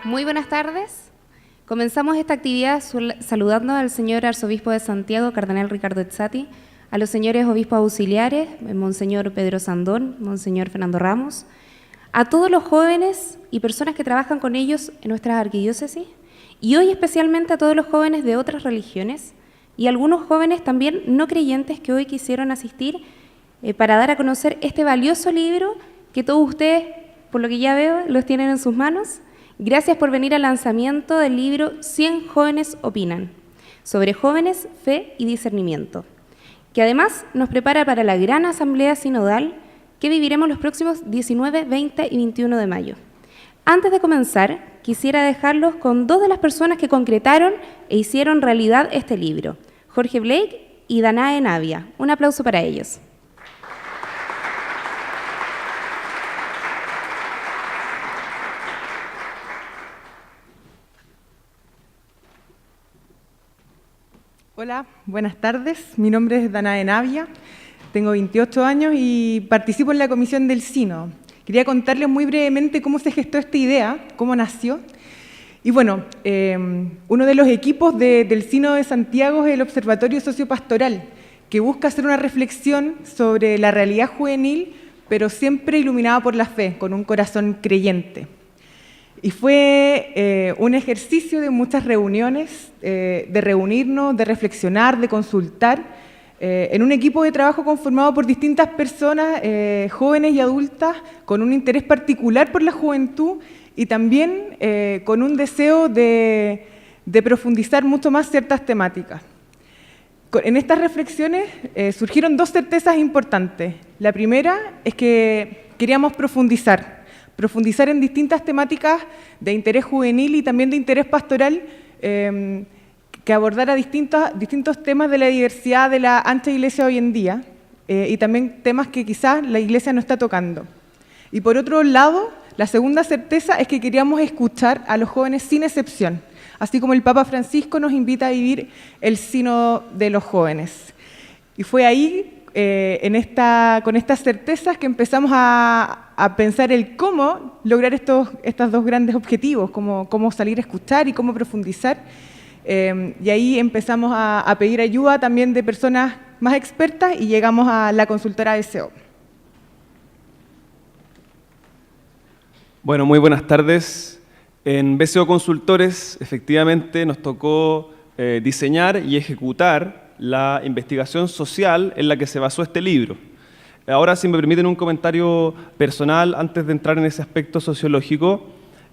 Muy buenas tardes. Comenzamos esta actividad saludando al señor arzobispo de Santiago, cardenal Ricardo Ezzati, a los señores obispos auxiliares, monseñor Pedro Sandón, monseñor Fernando Ramos, a todos los jóvenes y personas que trabajan con ellos en nuestras arquidiócesis, y hoy especialmente a todos los jóvenes de otras religiones y algunos jóvenes también no creyentes que hoy quisieron asistir para dar a conocer este valioso libro que todos ustedes, por lo que ya veo, los tienen en sus manos. Gracias por venir al lanzamiento del libro 100 jóvenes opinan, sobre jóvenes, fe y discernimiento, que además nos prepara para la gran asamblea sinodal que viviremos los próximos 19, 20 y 21 de mayo. Antes de comenzar, quisiera dejarlos con dos de las personas que concretaron e hicieron realidad este libro, Jorge Blake y Danae Navia. Un aplauso para ellos. Hola, buenas tardes. Mi nombre es Danae Navia, tengo 28 años y participo en la comisión del Sínodo. Quería contarles muy brevemente cómo se gestó esta idea, cómo nació. Y bueno, uno de los equipos del Sínodo de Santiago es el Observatorio Sociopastoral, que busca hacer una reflexión sobre la realidad juvenil, pero siempre iluminada por la fe, con un corazón creyente. Y fue un ejercicio de muchas reuniones, de reunirnos, de reflexionar, de consultar, en un equipo de trabajo conformado por distintas personas, jóvenes y adultas, con un interés particular por la juventud y también con un deseo de profundizar mucho más ciertas temáticas. En estas reflexiones surgieron dos certezas importantes. La primera es que queríamos profundizar en distintas temáticas de interés juvenil y también de interés pastoral, que abordara distintos temas de la diversidad de la ancha iglesia hoy en día, y también temas que quizás la iglesia no está tocando. Y por otro lado, la segunda certeza es que queríamos escuchar a los jóvenes sin excepción, así como el Papa Francisco nos invita a vivir el sínodo de los jóvenes. Y fue ahí, con estas certezas, que empezamos a pensar el cómo lograr estos dos grandes objetivos, cómo salir a escuchar y cómo profundizar. Y ahí empezamos a pedir ayuda también de personas más expertas y llegamos a la consultora BCO. Bueno, muy buenas tardes. En BCO Consultores, efectivamente, nos tocó diseñar y ejecutar la investigación social en la que se basó este libro. Ahora, si me permiten un comentario personal, antes de entrar en ese aspecto sociológico,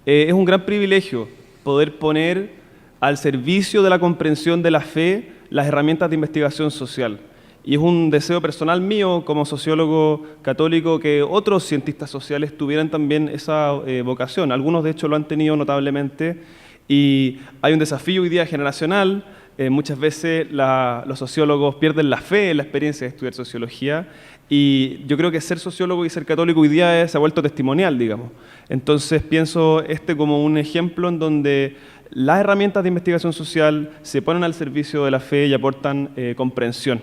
es un gran privilegio poder poner al servicio de la comprensión de la fe las herramientas de investigación social. Y es un deseo personal mío como sociólogo católico que otros cientistas sociales tuvieran también esa vocación. Algunos de hecho lo han tenido notablemente y hay un desafío hoy día generacional. Muchas veces los sociólogos pierden la fe en la experiencia de estudiar sociología y yo creo que ser sociólogo y ser católico hoy día se ha vuelto testimonial, digamos. Entonces pienso como un ejemplo en donde las herramientas de investigación social se ponen al servicio de la fe y aportan comprensión.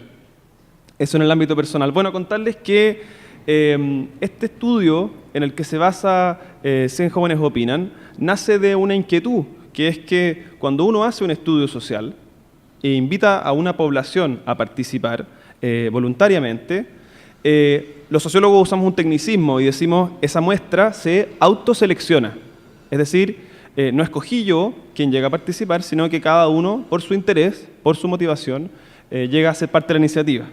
Eso en el ámbito personal. Bueno, contarles que este estudio en el que se basa 100 jóvenes opinan, nace de una inquietud, que es que cuando uno hace un estudio social e invita a una población a participar voluntariamente, los sociólogos usamos un tecnicismo y decimos esa muestra se autoselecciona. Es decir, no escogí yo quien llega a participar, sino que cada uno, por su interés, por su motivación, llega a ser parte de la iniciativa.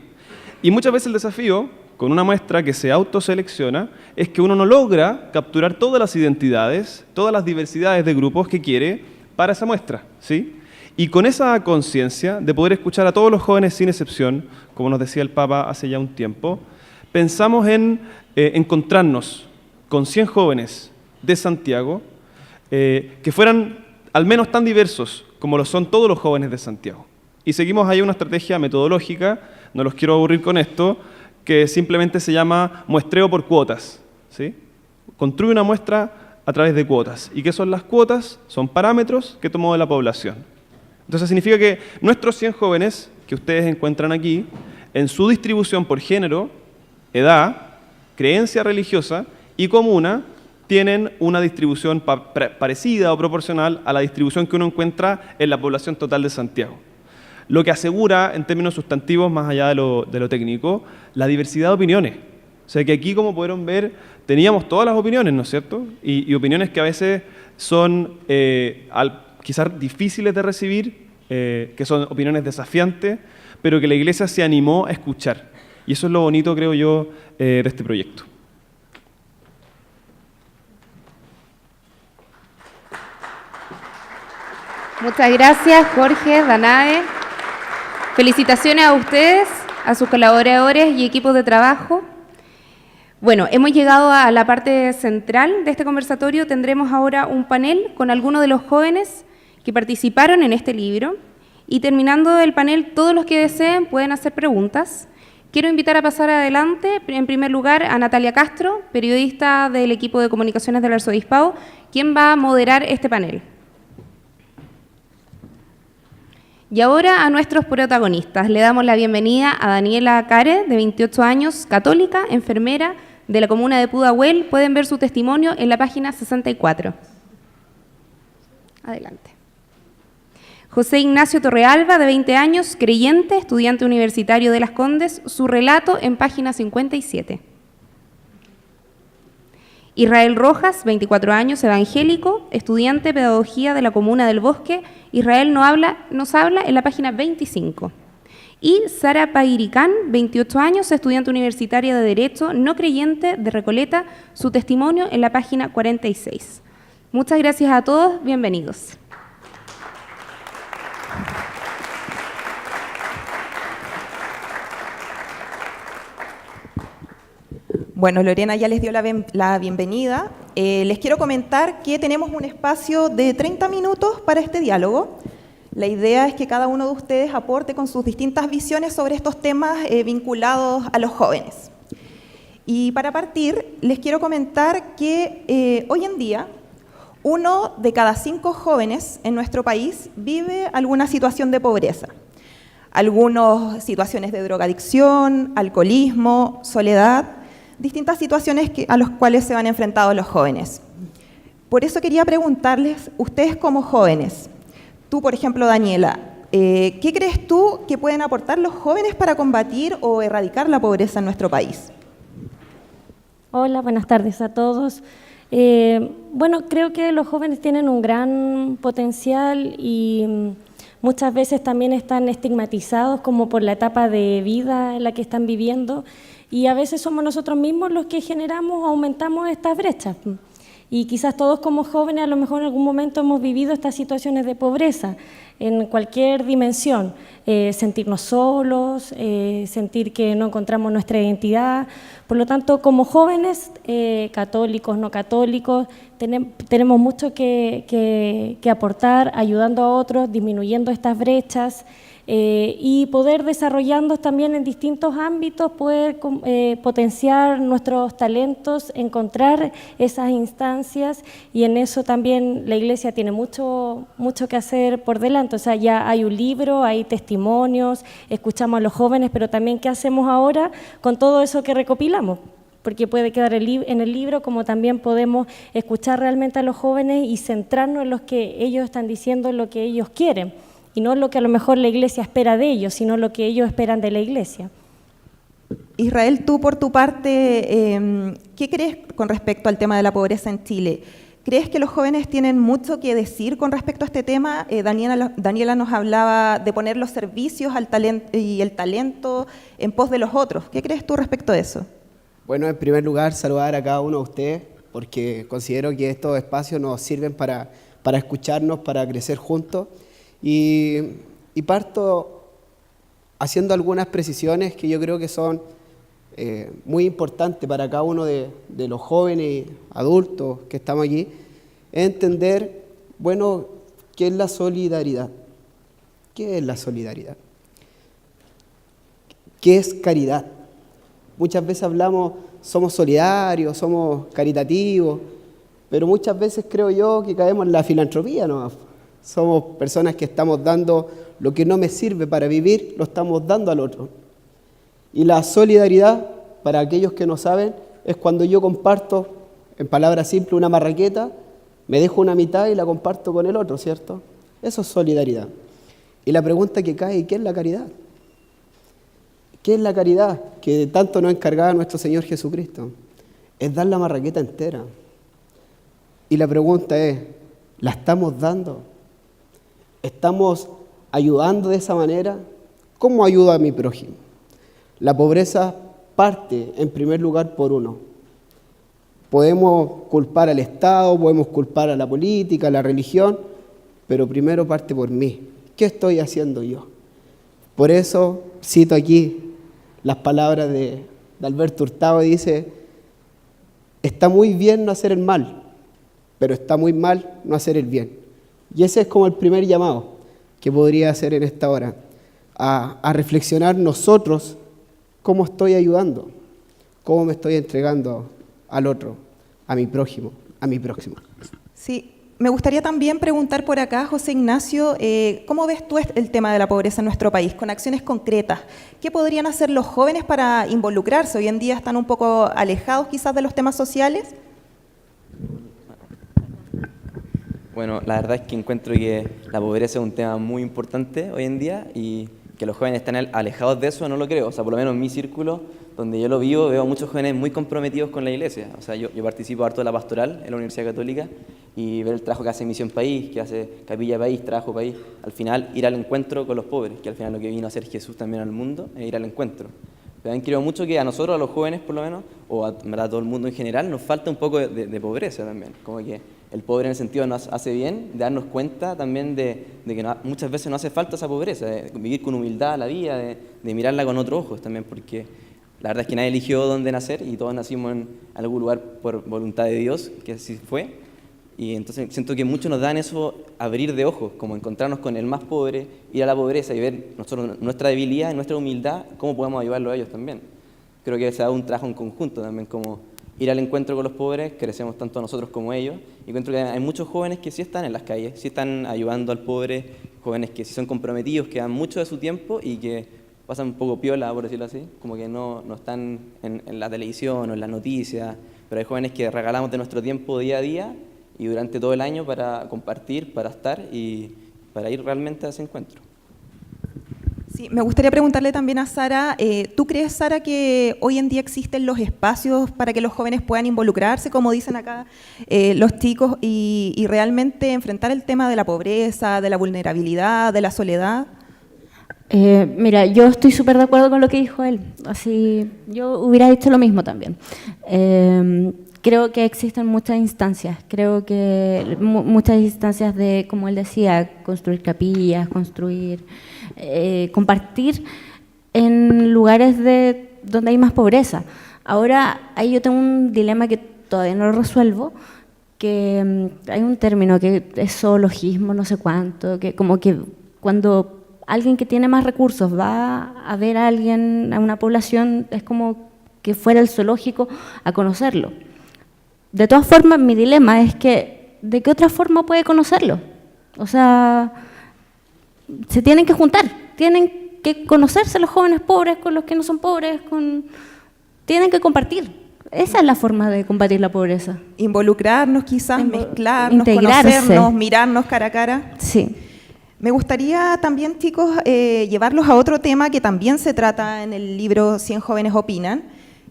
Y muchas veces el desafío, con una muestra que se autoselecciona, es que uno no logra capturar todas las identidades, todas las diversidades de grupos que quiere para esa muestra, ¿sí? Y con esa conciencia de poder escuchar a todos los jóvenes sin excepción, como nos decía el Papa hace ya un tiempo, pensamos en encontrarnos con 100 jóvenes de Santiago, que fueran al menos tan diversos como lo son todos los jóvenes de Santiago. Y seguimos ahí una estrategia metodológica, no los quiero aburrir con esto, que simplemente se llama muestreo por cuotas, ¿sí? Construye una muestra a través de cuotas. ¿Y qué son las cuotas? Son parámetros que tomó de la población. Entonces significa que nuestros 100 jóvenes que ustedes encuentran aquí, en su distribución por género, edad, creencia religiosa y comuna, tienen una distribución parecida o proporcional a la distribución que uno encuentra en la población total de Santiago. Lo que asegura, en términos sustantivos, más allá de lo técnico, la diversidad de opiniones. O sea que aquí, como pudieron ver, teníamos todas las opiniones, ¿no es cierto? Y opiniones que a veces son quizás difíciles de recibir, que son opiniones desafiantes, pero que la Iglesia se animó a escuchar. Y eso es lo bonito, creo yo, de este proyecto. Muchas gracias, Jorge, Danae. Felicitaciones a ustedes, a sus colaboradores y equipos de trabajo. Bueno, hemos llegado a la parte central de este conversatorio. Tendremos ahora un panel con algunos de los jóvenes que participaron en este libro. Y terminando el panel, todos los que deseen pueden hacer preguntas. Quiero invitar a pasar adelante, en primer lugar, a Natalia Castro, periodista del equipo de comunicaciones del Arzobispado, quien va a moderar este panel. Y ahora a nuestros protagonistas. Le damos la bienvenida a Daniela Care, de 28 años, católica, enfermera de la comuna de Pudahuel. Pueden ver su testimonio en la página 64. Adelante. José Ignacio Torrealba, de 20 años, creyente, estudiante universitario de Las Condes. Su relato en página 57. Israel Rojas, 24 años, evangélico, estudiante de pedagogía de la comuna del Bosque. Israel nos habla en la página 25. Y Sara Pairicán, 28 años, estudiante universitaria de Derecho, no creyente, de Recoleta, su testimonio en la página 46. Muchas gracias a todos, bienvenidos. Bueno, Lorena ya les dio la bienvenida. Les quiero comentar que tenemos un espacio de 30 minutos para este diálogo. La idea es que cada uno de ustedes aporte con sus distintas visiones sobre estos temas vinculados a los jóvenes. Y para partir, les quiero comentar que hoy en día 1 de cada 5 jóvenes en nuestro país vive alguna situación de pobreza. Algunas situaciones de drogadicción, alcoholismo, soledad, distintas situaciones a las cuales se van enfrentados los jóvenes. Por eso quería preguntarles, ustedes como jóvenes, tú por ejemplo Daniela, ¿qué crees tú que pueden aportar los jóvenes para combatir o erradicar la pobreza en nuestro país? Hola, buenas tardes a todos. Bueno, creo que los jóvenes tienen un gran potencial y muchas veces también están estigmatizados como por la etapa de vida en la que están viviendo. Y a veces somos nosotros mismos los que generamos o aumentamos estas brechas. Y quizás todos como jóvenes a lo mejor en algún momento hemos vivido estas situaciones de pobreza en cualquier dimensión. Sentirnos solos, sentir que no encontramos nuestra identidad. Por lo tanto, como jóvenes, católicos, no católicos, tenemos mucho que aportar, ayudando a otros, disminuyendo estas brechas. Y poder desarrollando también en distintos ámbitos, poder potenciar nuestros talentos, encontrar esas instancias y en eso también la Iglesia tiene mucho que hacer por delante. O sea, ya hay un libro, hay testimonios, escuchamos a los jóvenes, pero también qué hacemos ahora con todo eso que recopilamos. Porque puede quedar en el libro, como también podemos escuchar realmente a los jóvenes y centrarnos en lo que ellos están diciendo, en lo que ellos quieren. Y no lo que a lo mejor la Iglesia espera de ellos, sino lo que ellos esperan de la Iglesia. Israel, tú por tu parte, ¿qué crees con respecto al tema de la pobreza en Chile? ¿Crees que los jóvenes tienen mucho que decir con respecto a este tema? Daniela nos hablaba de poner los servicios y el talento en pos de los otros. ¿Qué crees tú respecto a eso? Bueno, en primer lugar, saludar a cada uno de ustedes, porque considero que estos espacios nos sirven para escucharnos, para crecer juntos. Y parto haciendo algunas precisiones que yo creo que son muy importantes para cada uno de los jóvenes y adultos que estamos aquí, es entender, bueno, ¿qué es la solidaridad? ¿Qué es la solidaridad? ¿Qué es caridad? Muchas veces hablamos, somos solidarios, somos caritativos, pero muchas veces creo yo que caemos en la filantropía, ¿no? Somos personas que estamos dando lo que no me sirve para vivir, lo estamos dando al otro. Y la solidaridad, para aquellos que no saben, es cuando yo comparto en palabras simples, una marraqueta, me dejo una mitad y la comparto con el otro, ¿cierto? Eso es solidaridad. Y la pregunta que cae, ¿qué es la caridad? ¿Qué es la caridad que tanto nos encargaba nuestro Señor Jesucristo? Es dar la marraqueta entera. Y la pregunta es, ¿la estamos dando? ¿Estamos ayudando de esa manera? ¿Cómo ayudo a mi prójimo? La pobreza parte, en primer lugar, por uno. Podemos culpar al Estado, podemos culpar a la política, a la religión, pero primero parte por mí. ¿Qué estoy haciendo yo? Por eso cito aquí las palabras de Alberto Hurtado, dice, está muy bien no hacer el mal, pero está muy mal no hacer el bien. Y ese es como el primer llamado que podría hacer en esta hora, a reflexionar nosotros cómo estoy ayudando, cómo me estoy entregando al otro, a mi prójimo, a mi próximo. Sí, me gustaría también preguntar por acá, José Ignacio, ¿cómo ves tú el tema de la pobreza en nuestro país, con acciones concretas? ¿Qué podrían hacer los jóvenes para involucrarse? Hoy en día están un poco alejados quizás de los temas sociales. Bueno, la verdad es que encuentro que la pobreza es un tema muy importante hoy en día y que los jóvenes están alejados de eso no lo creo. O sea, por lo menos en mi círculo, donde yo lo vivo, veo a muchos jóvenes muy comprometidos con la iglesia. O sea, yo participo harto de la pastoral en la Universidad Católica y ver el trabajo que hace Misión País, que hace Capilla País, Trabajo País, al final ir al encuentro con los pobres, que al final lo que vino a hacer Jesús también al mundo es ir al encuentro. Pero también creo mucho que a nosotros, a los jóvenes por lo menos, o a todo el mundo en general, nos falta un poco de pobreza también. Como que el pobre en el sentido nos hace bien de darnos cuenta también de que muchas veces no hace falta esa pobreza, de vivir con humildad la vida, de mirarla con otros ojos también, porque la verdad es que nadie eligió dónde nacer y todos nacimos en algún lugar por voluntad de Dios, que así fue. Y entonces siento que muchos nos dan eso, abrir de ojos, como encontrarnos con el más pobre, ir a la pobreza y ver nosotros nuestra debilidad y nuestra humildad, cómo podemos ayudarlo a ellos también. Creo que se da un trabajo en conjunto también, como ir al encuentro con los pobres, crecemos tanto nosotros como ellos, y encuentro que hay muchos jóvenes que sí están en las calles, sí están ayudando al pobre, jóvenes que sí son comprometidos, que dan mucho de su tiempo y que pasan un poco piola, por decirlo así, como que no están en la televisión o en las noticias, pero hay jóvenes que regalamos de nuestro tiempo día a día y durante todo el año para compartir, para estar y para ir realmente a ese encuentro. Sí, me gustaría preguntarle también a Sara, ¿tú crees, Sara, que hoy en día existen los espacios para que los jóvenes puedan involucrarse, como dicen acá los chicos, y realmente enfrentar el tema de la pobreza, de la vulnerabilidad, de la soledad? Mira, yo estoy súper de acuerdo con lo que dijo él, así yo hubiera dicho lo mismo también. Creo que existen muchas instancias, creo que muchas instancias de, como él decía, construir capillas, compartir en lugares donde hay más pobreza. Ahora, ahí yo tengo un dilema que todavía no lo resuelvo, que hay un término que es zoologismo, no sé cuánto, que como que cuando alguien que tiene más recursos va a ver a alguien, a una población, es como que fuera el zoológico a conocerlo. De todas formas, mi dilema es que, ¿de qué otra forma puede conocerlo? O sea, se tienen que juntar, tienen que conocerse los jóvenes pobres con los que no son pobres, tienen que compartir. Esa es la forma de combatir la pobreza. Involucrarnos quizás, mezclarnos, integrarse. conocernos, mirarnos cara a cara. Sí. Me gustaría también, chicos, llevarlos a otro tema que también se trata en el libro 100 jóvenes opinan,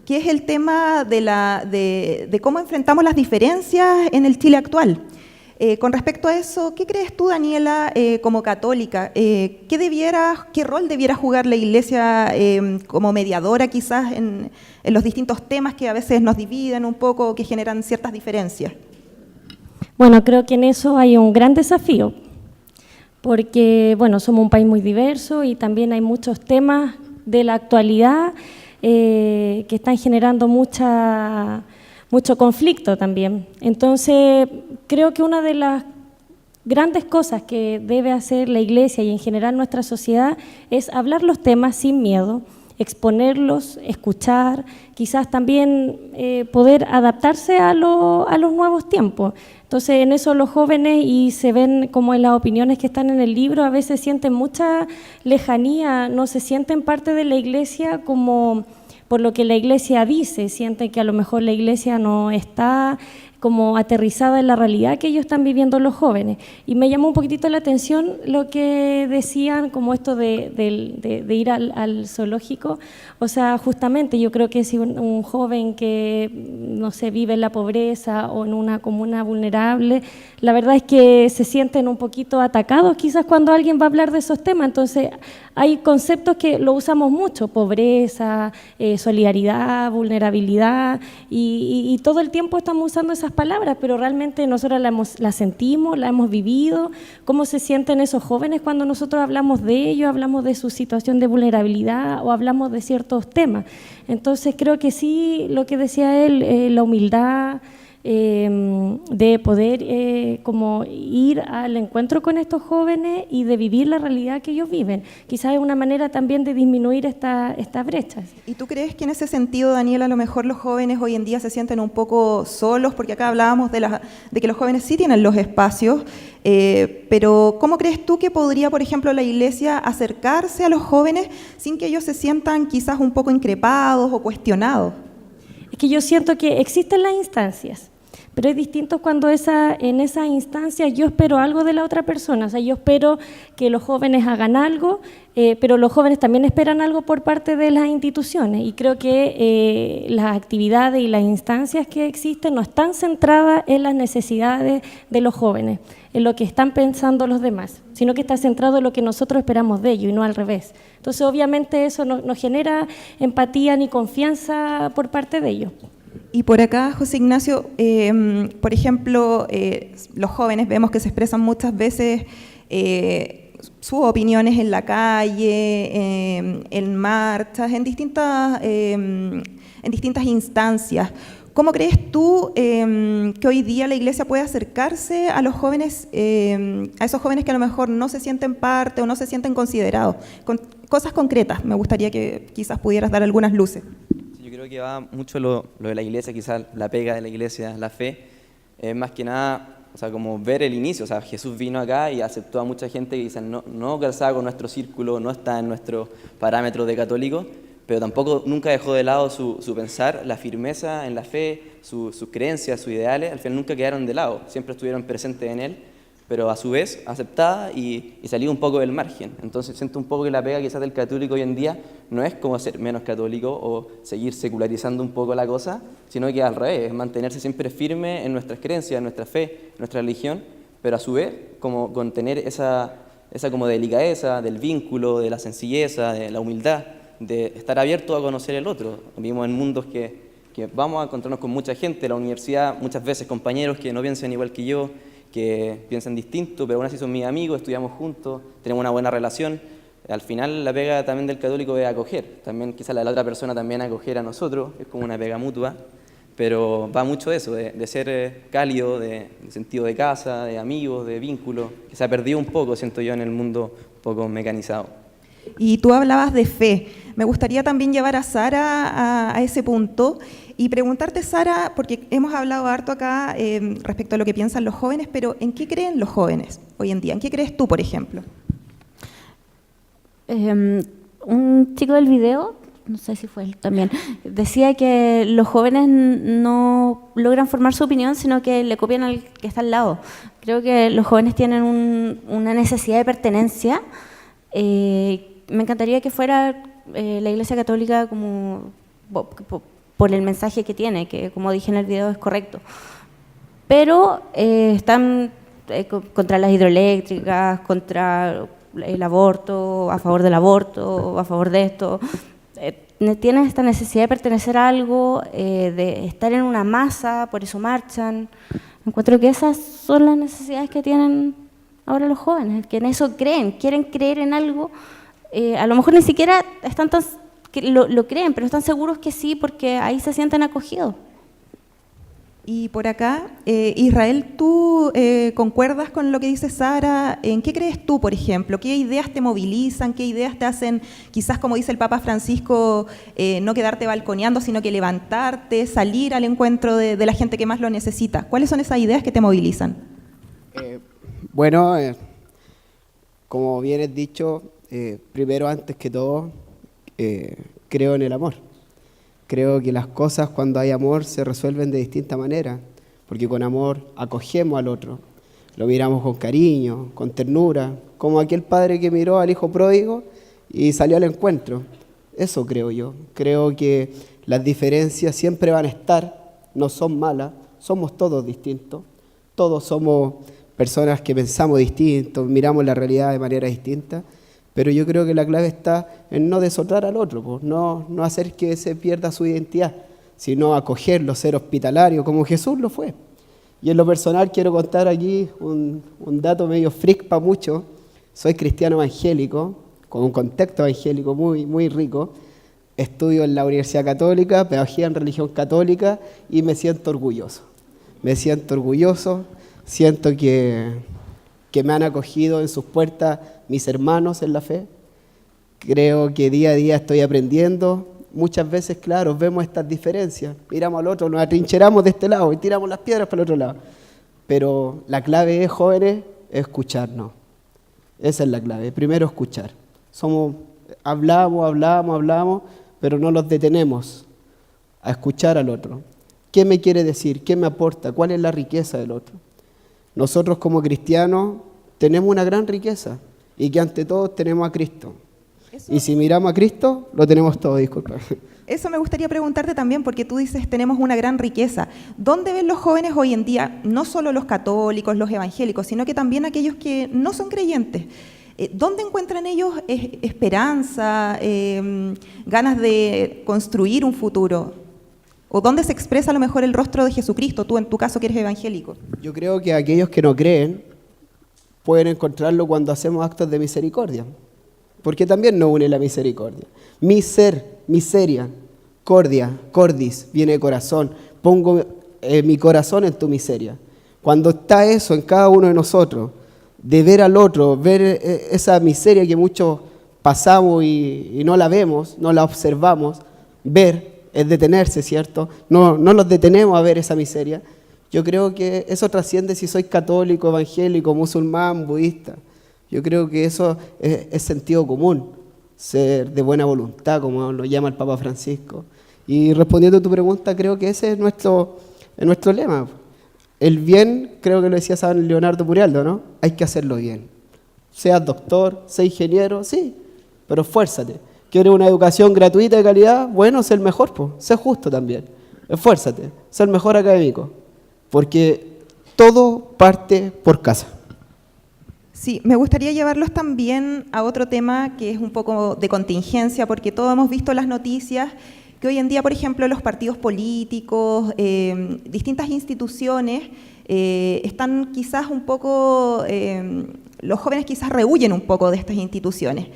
que es el tema de cómo enfrentamos las diferencias en el Chile actual. Con respecto a eso, ¿qué crees tú, Daniela, como católica? ¿Qué rol debiera jugar la Iglesia como mediadora quizás en los distintos temas que a veces nos dividen un poco, que generan ciertas diferencias? Bueno, creo que en eso hay un gran desafío, porque bueno, somos un país muy diverso y también hay muchos temas de la actualidad que están generando mucho conflicto también. Entonces, creo que una de las grandes cosas que debe hacer la Iglesia y en general nuestra sociedad es hablar los temas sin miedo, exponerlos, escuchar, quizás también poder adaptarse a los nuevos tiempos. Entonces, en eso los jóvenes, y se ven como en las opiniones que están en el libro, a veces sienten mucha lejanía, no se sienten parte de la Iglesia como por lo que la Iglesia dice, sienten que a lo mejor la Iglesia no está como aterrizada en la realidad que ellos están viviendo los jóvenes. Y me llamó un poquitito la atención lo que decían, como esto de ir al zoológico. O sea, justamente yo creo que si un joven que, no sé, vive en la pobreza o en una comuna vulnerable, la verdad es que se sienten un poquito atacados quizás cuando alguien va a hablar de esos temas. Entonces, hay conceptos que lo usamos mucho: pobreza, solidaridad, vulnerabilidad, y todo el tiempo estamos usando esas palabras, pero realmente nosotros las sentimos, las hemos vivido. ¿Cómo se sienten esos jóvenes cuando nosotros hablamos de ellos, hablamos de su situación de vulnerabilidad o hablamos de ciertos temas? Entonces creo que sí, lo que decía él, la humildad, de poder como ir al encuentro con estos jóvenes y de vivir la realidad que ellos viven. Quizás es una manera también de disminuir estas brechas. ¿Y tú crees que en ese sentido, Daniel, a lo mejor los jóvenes hoy en día se sienten un poco solos? Porque acá hablábamos de que los jóvenes sí tienen los espacios, pero ¿cómo crees tú que podría, por ejemplo, la Iglesia acercarse a los jóvenes sin que ellos se sientan quizás un poco increpados o cuestionados? Es que yo siento que existen las instancias, pero es distinto cuando en esas instancias yo espero algo de la otra persona. O sea, yo espero que los jóvenes hagan algo, pero los jóvenes también esperan algo por parte de las instituciones, y creo que las actividades y las instancias que existen no están centradas en las necesidades de los jóvenes, en lo que están pensando los demás, sino que está centrado en lo que nosotros esperamos de ellos y no al revés. Entonces, obviamente, eso no genera empatía ni confianza por parte de ellos. Y por acá, José Ignacio, por ejemplo, los jóvenes vemos que se expresan muchas veces sus opiniones en la calle, en marchas, en distintas instancias. ¿Cómo crees tú que hoy día la Iglesia puede acercarse a los jóvenes, a esos jóvenes que a lo mejor no se sienten parte o no se sienten considerados? Con cosas concretas, me gustaría que quizás pudieras dar algunas luces. Yo creo que va mucho lo de la Iglesia, quizás la pega de la Iglesia, la fe, más que nada, o sea, como ver el inicio. O sea, Jesús vino acá y aceptó a mucha gente que quizás no calzaba con nuestro círculo, no está en nuestro parámetro de católico, pero tampoco nunca dejó de lado su pensar, la firmeza en la fe, sus creencias, sus ideales. Al final nunca quedaron de lado, siempre estuvieron presentes en él, pero a su vez aceptada y salida un poco del margen. Entonces siento un poco que la pega quizás del católico hoy en día no es como ser menos católico o seguir secularizando un poco la cosa, sino que al revés, es mantenerse siempre firme en nuestras creencias, en nuestra fe, en nuestra religión, pero a su vez como con tener esa como delicadeza del vínculo, de la sencilleza, de la humildad, de estar abierto a conocer el otro. Vivimos en mundos que vamos a encontrarnos con mucha gente, la universidad, muchas veces compañeros que no piensan igual que yo, que piensan distinto, pero aún así son mis amigos, estudiamos juntos, tenemos una buena relación. Al final la pega también del católico es acoger, también quizás la otra persona también acoger a nosotros, es como una pega mutua, pero va mucho de eso, de ser cálido, de sentido de casa, de amigos, de vínculo, que se ha perdido un poco, siento yo, en el mundo un poco mecanizado. Y tú hablabas de fe. Me gustaría también llevar a Sara a ese punto y preguntarte, Sara, porque hemos hablado harto acá respecto a lo que piensan los jóvenes, pero ¿en qué creen los jóvenes hoy en día? ¿En qué crees tú, por ejemplo? Un chico del video, no sé si fue él también, decía que los jóvenes no logran formar su opinión, sino que le copian al que está al lado. Creo que los jóvenes tienen una necesidad de pertenencia. Me encantaría que fuera la Iglesia Católica como por el mensaje que tiene, que como dije en el video es correcto, pero están contra las hidroeléctricas, contra el aborto, a favor del aborto, a favor de esto. Tienen esta necesidad de pertenecer a algo, de estar en una masa, por eso marchan. Encuentro que esas son las necesidades que tienen ahora los jóvenes, que en eso creen, quieren creer en algo. A lo mejor ni siquiera están lo creen, pero están seguros que sí, porque ahí se sienten acogidos. Y por acá, Israel, ¿tú concuerdas con lo que dice Sara? ¿En qué crees tú, por ejemplo? ¿Qué ideas te movilizan? ¿Qué ideas te hacen, quizás como dice el Papa Francisco, no quedarte balconeando, sino que levantarte, salir al encuentro de la gente que más lo necesita? ¿Cuáles son esas ideas que te movilizan? Bueno, como bien es dicho, primero, antes que todo, creo en el amor. Creo que las cosas cuando hay amor se resuelven de distinta manera, porque con amor acogemos al otro, lo miramos con cariño, con ternura, como aquel padre que miró al hijo pródigo y salió al encuentro. Eso creo yo. Creo que las diferencias siempre van a estar, no son malas, somos todos distintos, todos somos personas que pensamos distinto, miramos la realidad de manera distinta, pero yo creo que la clave está en no desotar al otro, pues, no hacer que se pierda su identidad, sino acogerlo, ser hospitalario, como Jesús lo fue. Y en lo personal quiero contar aquí un dato medio freak para muchos. Soy cristiano evangélico, con un contexto evangélico muy, muy rico. Estudio en la Universidad Católica, pedagogía en religión católica y me siento orgulloso. Me siento orgulloso, siento que me han acogido en sus puertas mis hermanos en la fe. Creo que día a día estoy aprendiendo. Muchas veces, claro, vemos estas diferencias. Miramos al otro, nos atrincheramos de este lado y tiramos las piedras para el otro lado. Pero la clave es, jóvenes, es escucharnos. Esa es la clave. Primero, escuchar. Hablamos, pero no nos detenemos a escuchar al otro. ¿Qué me quiere decir? ¿Qué me aporta? ¿Cuál es la riqueza del otro? Nosotros como cristianos tenemos una gran riqueza y que ante todo tenemos a Cristo. Y si miramos a Cristo, lo tenemos todo, disculpa. Eso me gustaría preguntarte también, porque tú dices, tenemos una gran riqueza. ¿Dónde ven los jóvenes hoy en día, no solo los católicos, los evangélicos, sino que también aquellos que no son creyentes? ¿Dónde encuentran ellos esperanza, ganas de construir un futuro? ¿O dónde se expresa a lo mejor el rostro de Jesucristo, tú en tu caso que eres evangélico? Yo creo que aquellos que no creen pueden encontrarlo cuando hacemos actos de misericordia, porque también nos une la misericordia. Miseria, cordia, cordis, viene de corazón. Pongo mi corazón en tu miseria. Cuando está eso en cada uno de nosotros, de ver al otro, ver esa miseria que muchos pasamos y no la vemos, no la observamos, ver es detenerse, ¿cierto? No nos detenemos a ver esa miseria. Yo creo que eso trasciende si soy católico, evangélico, musulmán, budista. Yo creo que eso es sentido común, ser de buena voluntad, como lo llama el Papa Francisco. Y respondiendo a tu pregunta, creo que ese es nuestro lema. El bien, creo que lo decía San Leonardo Murialdo, ¿no? Hay que hacerlo bien. Seas doctor, seas ingeniero, sí, pero esfuérzate. ¿Quieres una educación gratuita de calidad? Bueno, sé el mejor, pues. Sé justo también. Esfuérzate, sé el mejor académico. Porque todo parte por casa. Sí, me gustaría llevarlos también a otro tema que es un poco de contingencia, porque todos hemos visto las noticias que hoy en día, por ejemplo, los partidos políticos, distintas instituciones, están quizás un poco, los jóvenes quizás rehuyen un poco de estas instituciones.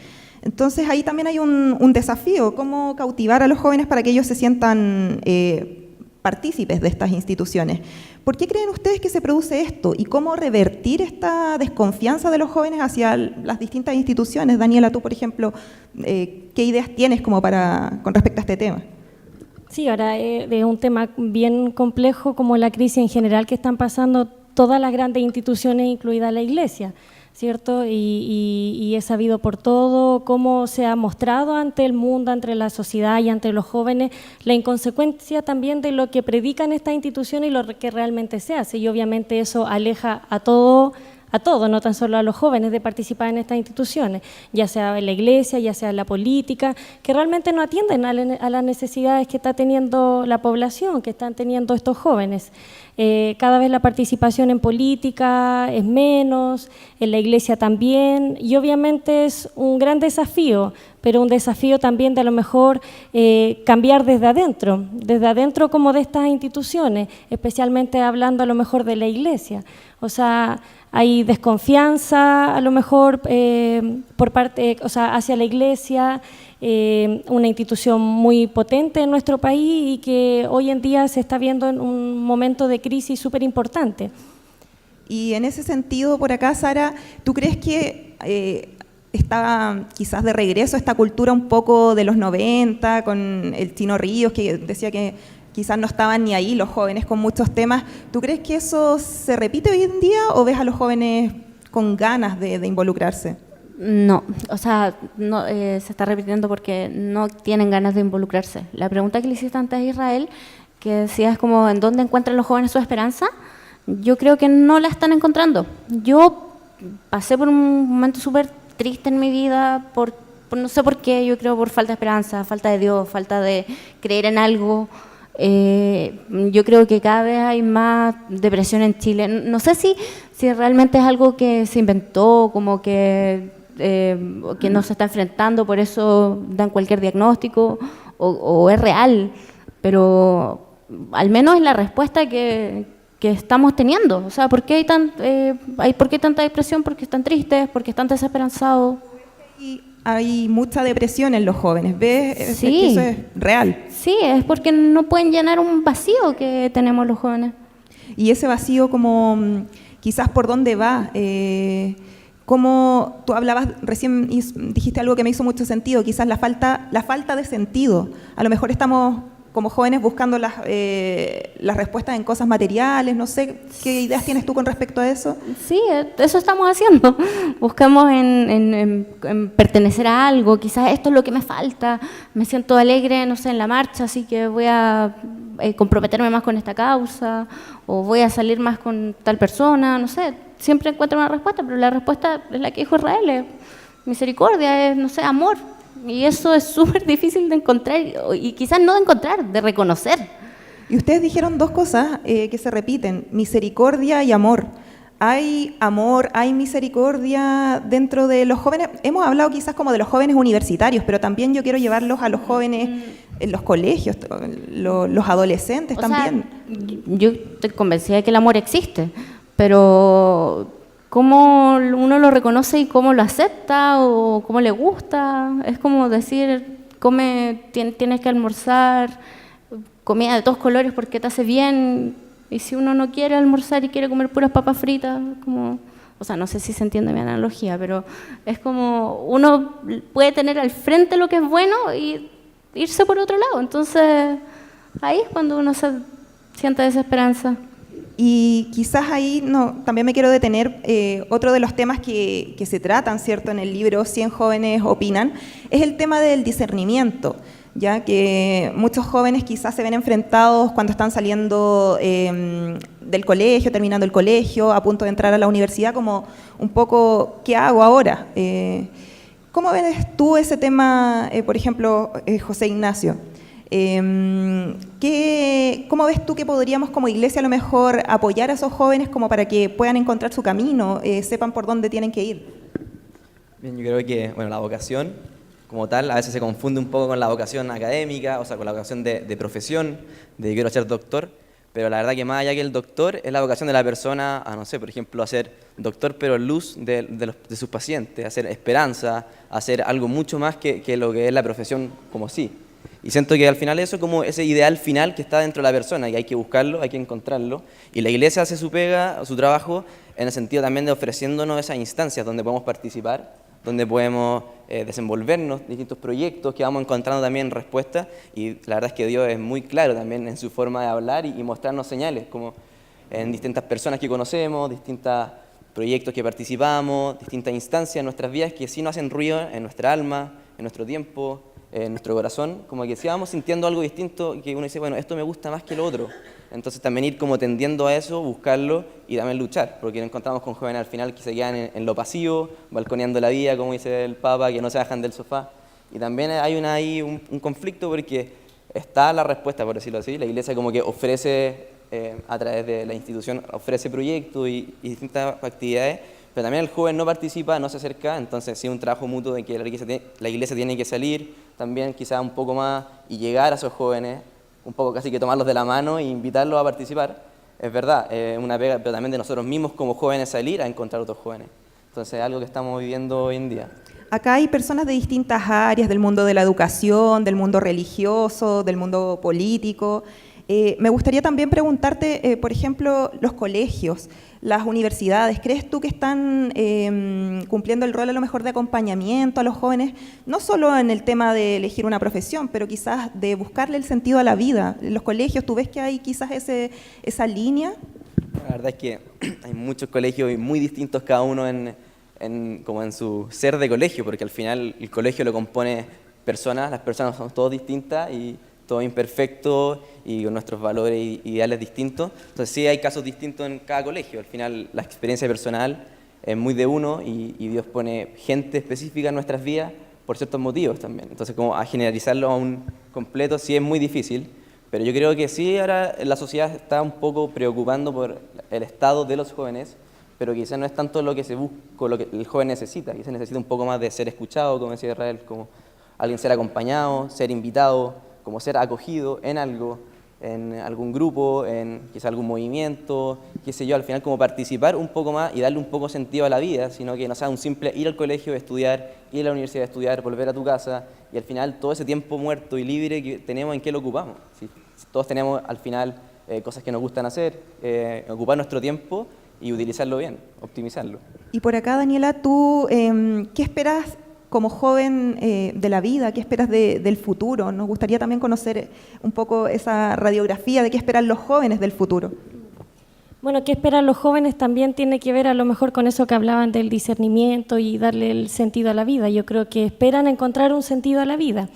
Entonces ahí también hay un desafío, cómo cautivar a los jóvenes para que ellos se sientan partícipes de estas instituciones. ¿Por qué creen ustedes que se produce esto? ¿Y cómo revertir esta desconfianza de los jóvenes hacia las distintas instituciones? Daniela, tú, por ejemplo, ¿qué ideas tienes como con respecto a este tema? Sí, ahora es un tema bien complejo, como la crisis en general que están pasando todas las grandes instituciones, incluida la Iglesia, ¿cierto? Y es sabido por todo cómo se ha mostrado ante el mundo, ante la sociedad y ante los jóvenes la inconsecuencia también de lo que predican estas instituciones y lo que realmente se hace. Y obviamente eso aleja a todo, no tan solo a los jóvenes, de participar en estas instituciones, ya sea en la iglesia, ya sea en la política, que realmente no atienden a las necesidades que está teniendo la población, que están teniendo estos jóvenes. Cada vez la participación en política es menos, en la iglesia también, y obviamente es un gran desafío, pero un desafío también de a lo mejor cambiar desde adentro como de estas instituciones, especialmente hablando a lo mejor de la iglesia. O sea, hay desconfianza a lo mejor por parte, o sea, hacia la iglesia, una institución muy potente en nuestro país y que hoy en día se está viendo en un momento de crisis súper importante. Y en ese sentido, por acá, Sara, ¿tú crees que está quizás de regreso esta cultura un poco de los 90, con el Chino Ríos, que decía que quizás no estaban ni ahí los jóvenes con muchos temas? ¿Tú crees que eso se repite hoy en día o ves a los jóvenes con ganas de involucrarse? No, o sea, no, se está repitiendo porque no tienen ganas de involucrarse. La pregunta que le hiciste antes a Israel, que decías como ¿en dónde encuentran los jóvenes su esperanza? Yo creo que no la están encontrando. Yo pasé por un momento súper triste en mi vida, por no sé por qué, yo creo por falta de esperanza, falta de Dios, falta de creer en algo. Yo creo que cada vez hay más depresión en Chile. No sé si realmente es algo que se inventó, como que no se está enfrentando, por eso dan cualquier diagnóstico, o es real, pero al menos es la respuesta que estamos teniendo. O sea, ¿por qué hay tanta depresión? Porque están tristes, porque están desesperanzados. Hay mucha depresión en los jóvenes, ¿ves? Sí. Que eso es real. Sí, es porque no pueden llenar un vacío que tenemos los jóvenes. Y ese vacío, como quizás por dónde va, como tú hablabas recién y dijiste algo que me hizo mucho sentido, quizás la falta de sentido. A lo mejor estamos como jóvenes buscando las respuestas en cosas materiales, no sé, ¿qué ideas tienes tú con respecto a eso? Sí, eso estamos haciendo. Buscamos en pertenecer a algo, quizás esto es lo que me falta, me siento alegre, no sé, en la marcha, así que voy a comprometerme más con esta causa, o voy a salir más con tal persona, no sé, siempre encuentro una respuesta, pero la respuesta es la que dijo Israel, es misericordia, es, no sé, amor. Y eso es súper difícil de encontrar, y quizás no de encontrar, de reconocer. Y ustedes dijeron dos cosas que se repiten, misericordia y amor. ¿Hay amor, hay misericordia dentro de los jóvenes? Hemos hablado quizás como de los jóvenes universitarios, pero también yo quiero llevarlos a los jóvenes en los colegios, los adolescentes también. Yo estoy convencida de que el amor existe, pero cómo uno lo reconoce y cómo lo acepta o cómo le gusta. Es como decir, tienes que almorzar comida de todos colores porque te hace bien, y si uno no quiere almorzar y quiere comer puras papas fritas, como, o sea, no sé si se entiende mi analogía, pero es como uno puede tener al frente lo que es bueno y irse por otro lado. Entonces ahí es cuando uno se siente desesperanza. Y quizás ahí también me quiero detener, otro de los temas que se tratan, ¿cierto?, en el libro 100 jóvenes opinan, es el tema del discernimiento, ya que muchos jóvenes quizás se ven enfrentados cuando están saliendo del colegio, terminando el colegio, a punto de entrar a la universidad, como un poco, ¿qué hago ahora? ¿Cómo ves tú ese tema, por ejemplo, José Ignacio? ¿Cómo ves tú que podríamos como iglesia a lo mejor apoyar a esos jóvenes como para que puedan encontrar su camino, sepan por dónde tienen que ir? Bien, yo creo que la vocación como tal a veces se confunde un poco con la vocación académica, o sea, con la vocación de profesión, de quiero ser doctor, pero la verdad que más allá que el doctor es la vocación de la persona a, no sé, por ejemplo, a ser doctor pero luz de sus pacientes, a ser esperanza, a hacer algo mucho más que lo que es la profesión como sí. Y siento que al final eso es como ese ideal final que está dentro de la persona, y hay que buscarlo, hay que encontrarlo. Y la iglesia hace su pega, su trabajo, en el sentido también de ofreciéndonos esas instancias donde podemos participar, donde podemos desenvolvernos, distintos proyectos que vamos encontrando también respuestas. Y la verdad es que Dios es muy claro también en su forma de hablar y mostrarnos señales, como en distintas personas que conocemos, distintos proyectos que participamos, distintas instancias en nuestras vidas que sí nos hacen ruido en nuestra alma, en nuestro tiempo, en nuestro corazón, como que sí vamos sintiendo algo distinto, que uno dice, bueno, esto me gusta más que lo otro. Entonces también ir como tendiendo a eso, buscarlo y también luchar, porque nos encontramos con jóvenes al final que se quedan en lo pasivo, balconeando la vida, como dice el Papa, que no se bajan del sofá. Y también hay ahí un conflicto porque está la respuesta, por decirlo así. La iglesia como que ofrece, a través de la institución, ofrece proyectos y distintas actividades, pero también el joven no participa, no se acerca, entonces sí un trabajo mutuo de que la iglesia tiene que salir también quizás un poco más y llegar a esos jóvenes, un poco casi que tomarlos de la mano e invitarlos a participar. Es verdad, una pega, pero también de nosotros mismos como jóvenes salir a encontrar otros jóvenes. Entonces es algo que estamos viviendo hoy en día. Acá hay personas de distintas áreas, del mundo de la educación, del mundo religioso, del mundo político. Me gustaría también preguntarte, por ejemplo, los colegios, las universidades, ¿crees tú que están cumpliendo el rol a lo mejor de acompañamiento a los jóvenes, no solo en el tema de elegir una profesión, pero quizás de buscarle el sentido a la vida? En los colegios, ¿tú ves que hay quizás esa línea? La verdad es que hay muchos colegios y muy distintos cada uno en como en su ser de colegio, porque al final el colegio lo compone personas, las personas son todas distintas y todos imperfectos y con nuestros valores e ideales distintos. Entonces sí hay casos distintos en cada colegio. Al final la experiencia personal es muy de uno y Dios pone gente específica en nuestras vidas por ciertos motivos también. Entonces como a generalizarlo a un completo sí es muy difícil, pero yo creo que sí ahora la sociedad está un poco preocupando por el estado de los jóvenes, pero quizás no es tanto lo que se busca, lo que el joven necesita, quizás necesita un poco más de ser escuchado, como decía Israel, como alguien ser acompañado, ser invitado, como ser acogido en algo, en algún grupo, en quizás algún movimiento, qué sé yo, al final como participar un poco más y darle un poco sentido a la vida, sino que no sea un simple ir al colegio, estudiar, ir a la universidad a estudiar, volver a tu casa y al final todo ese tiempo muerto y libre que tenemos, ¿en qué lo ocupamos? Si todos tenemos al final cosas que nos gustan hacer, ocupar nuestro tiempo y utilizarlo bien, optimizarlo. Y por acá, Daniela, ¿tú qué esperas como joven de la vida? ¿Qué esperas del futuro? Nos gustaría también conocer un poco esa radiografía de qué esperan los jóvenes del futuro. Bueno, qué esperan los jóvenes también tiene que ver a lo mejor con eso que hablaban del discernimiento y darle el sentido a la vida. Yo creo que esperan encontrar un sentido a la vida.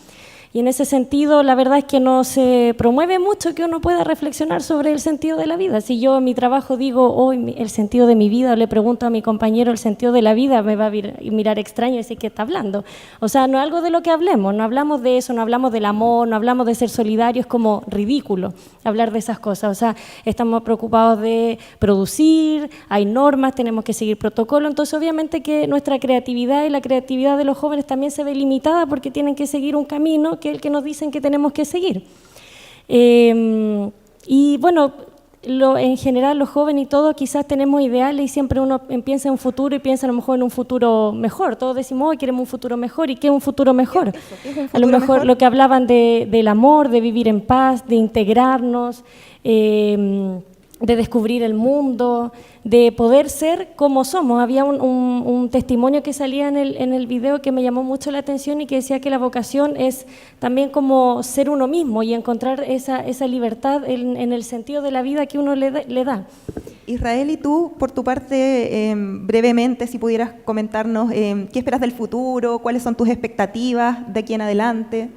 Y en ese sentido, la verdad es que no se promueve mucho que uno pueda reflexionar sobre el sentido de la vida. Si yo en mi trabajo digo hoy el sentido de mi vida, o le pregunto a mi compañero el sentido de la vida, me va a mirar extraño y decir ¿qué está hablando? O sea, no es algo de lo que hablemos, no hablamos de eso, no hablamos del amor, no hablamos de ser solidarios, como ridículo hablar de esas cosas. O sea, estamos preocupados de producir, hay normas, tenemos que seguir protocolo, entonces obviamente que nuestra creatividad y la creatividad de los jóvenes también se ve limitada porque tienen que seguir un camino que es el que nos dicen que tenemos que seguir. Y bueno, en general los jóvenes y todos quizás tenemos ideales y siempre uno piensa en un futuro y piensa a lo mejor en un futuro mejor. Todos decimos, hoy queremos un futuro mejor. ¿Y qué es un futuro mejor? ¿Qué es un futuro a lo mejor mejor? lo que hablaban del amor, de vivir en paz, de integrarnos, de descubrir el mundo, de poder ser como somos. Había un testimonio que salía en el video que me llamó mucho la atención y que decía que la vocación es también como ser uno mismo y encontrar esa libertad en el sentido de la vida que uno le da. Israel, y tú, por tu parte, brevemente, si pudieras comentarnos qué esperas del futuro, cuáles son tus expectativas de aquí en adelante.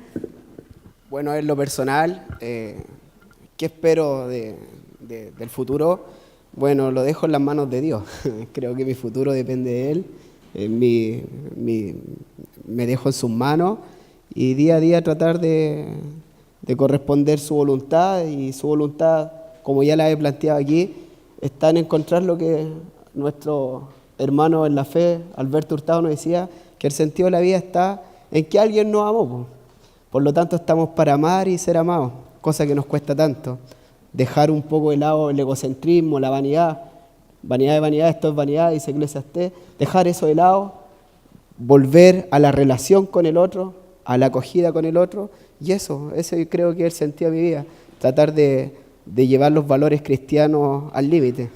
Bueno, en lo personal, ¿qué espero del futuro? Bueno, lo dejo en las manos de Dios. Creo que mi futuro depende de Él. Me dejo en sus manos y día a día tratar de corresponder su voluntad, y su voluntad, como ya la he planteado aquí, está en encontrar lo que nuestro hermano en la fe, Alberto Hurtado, nos decía, que el sentido de la vida está en que alguien nos amó. Por lo tanto, estamos para amar y ser amados, cosa que nos cuesta tanto. Dejar un poco de lado el egocentrismo, la vanidad. Vanidad de vanidad, esto es vanidad, dice Eclesiastés. Dejar eso de lado, volver a la relación con el otro, a la acogida con el otro. Y eso yo creo que es el sentido de mi vida. Tratar de llevar los valores cristianos al límite.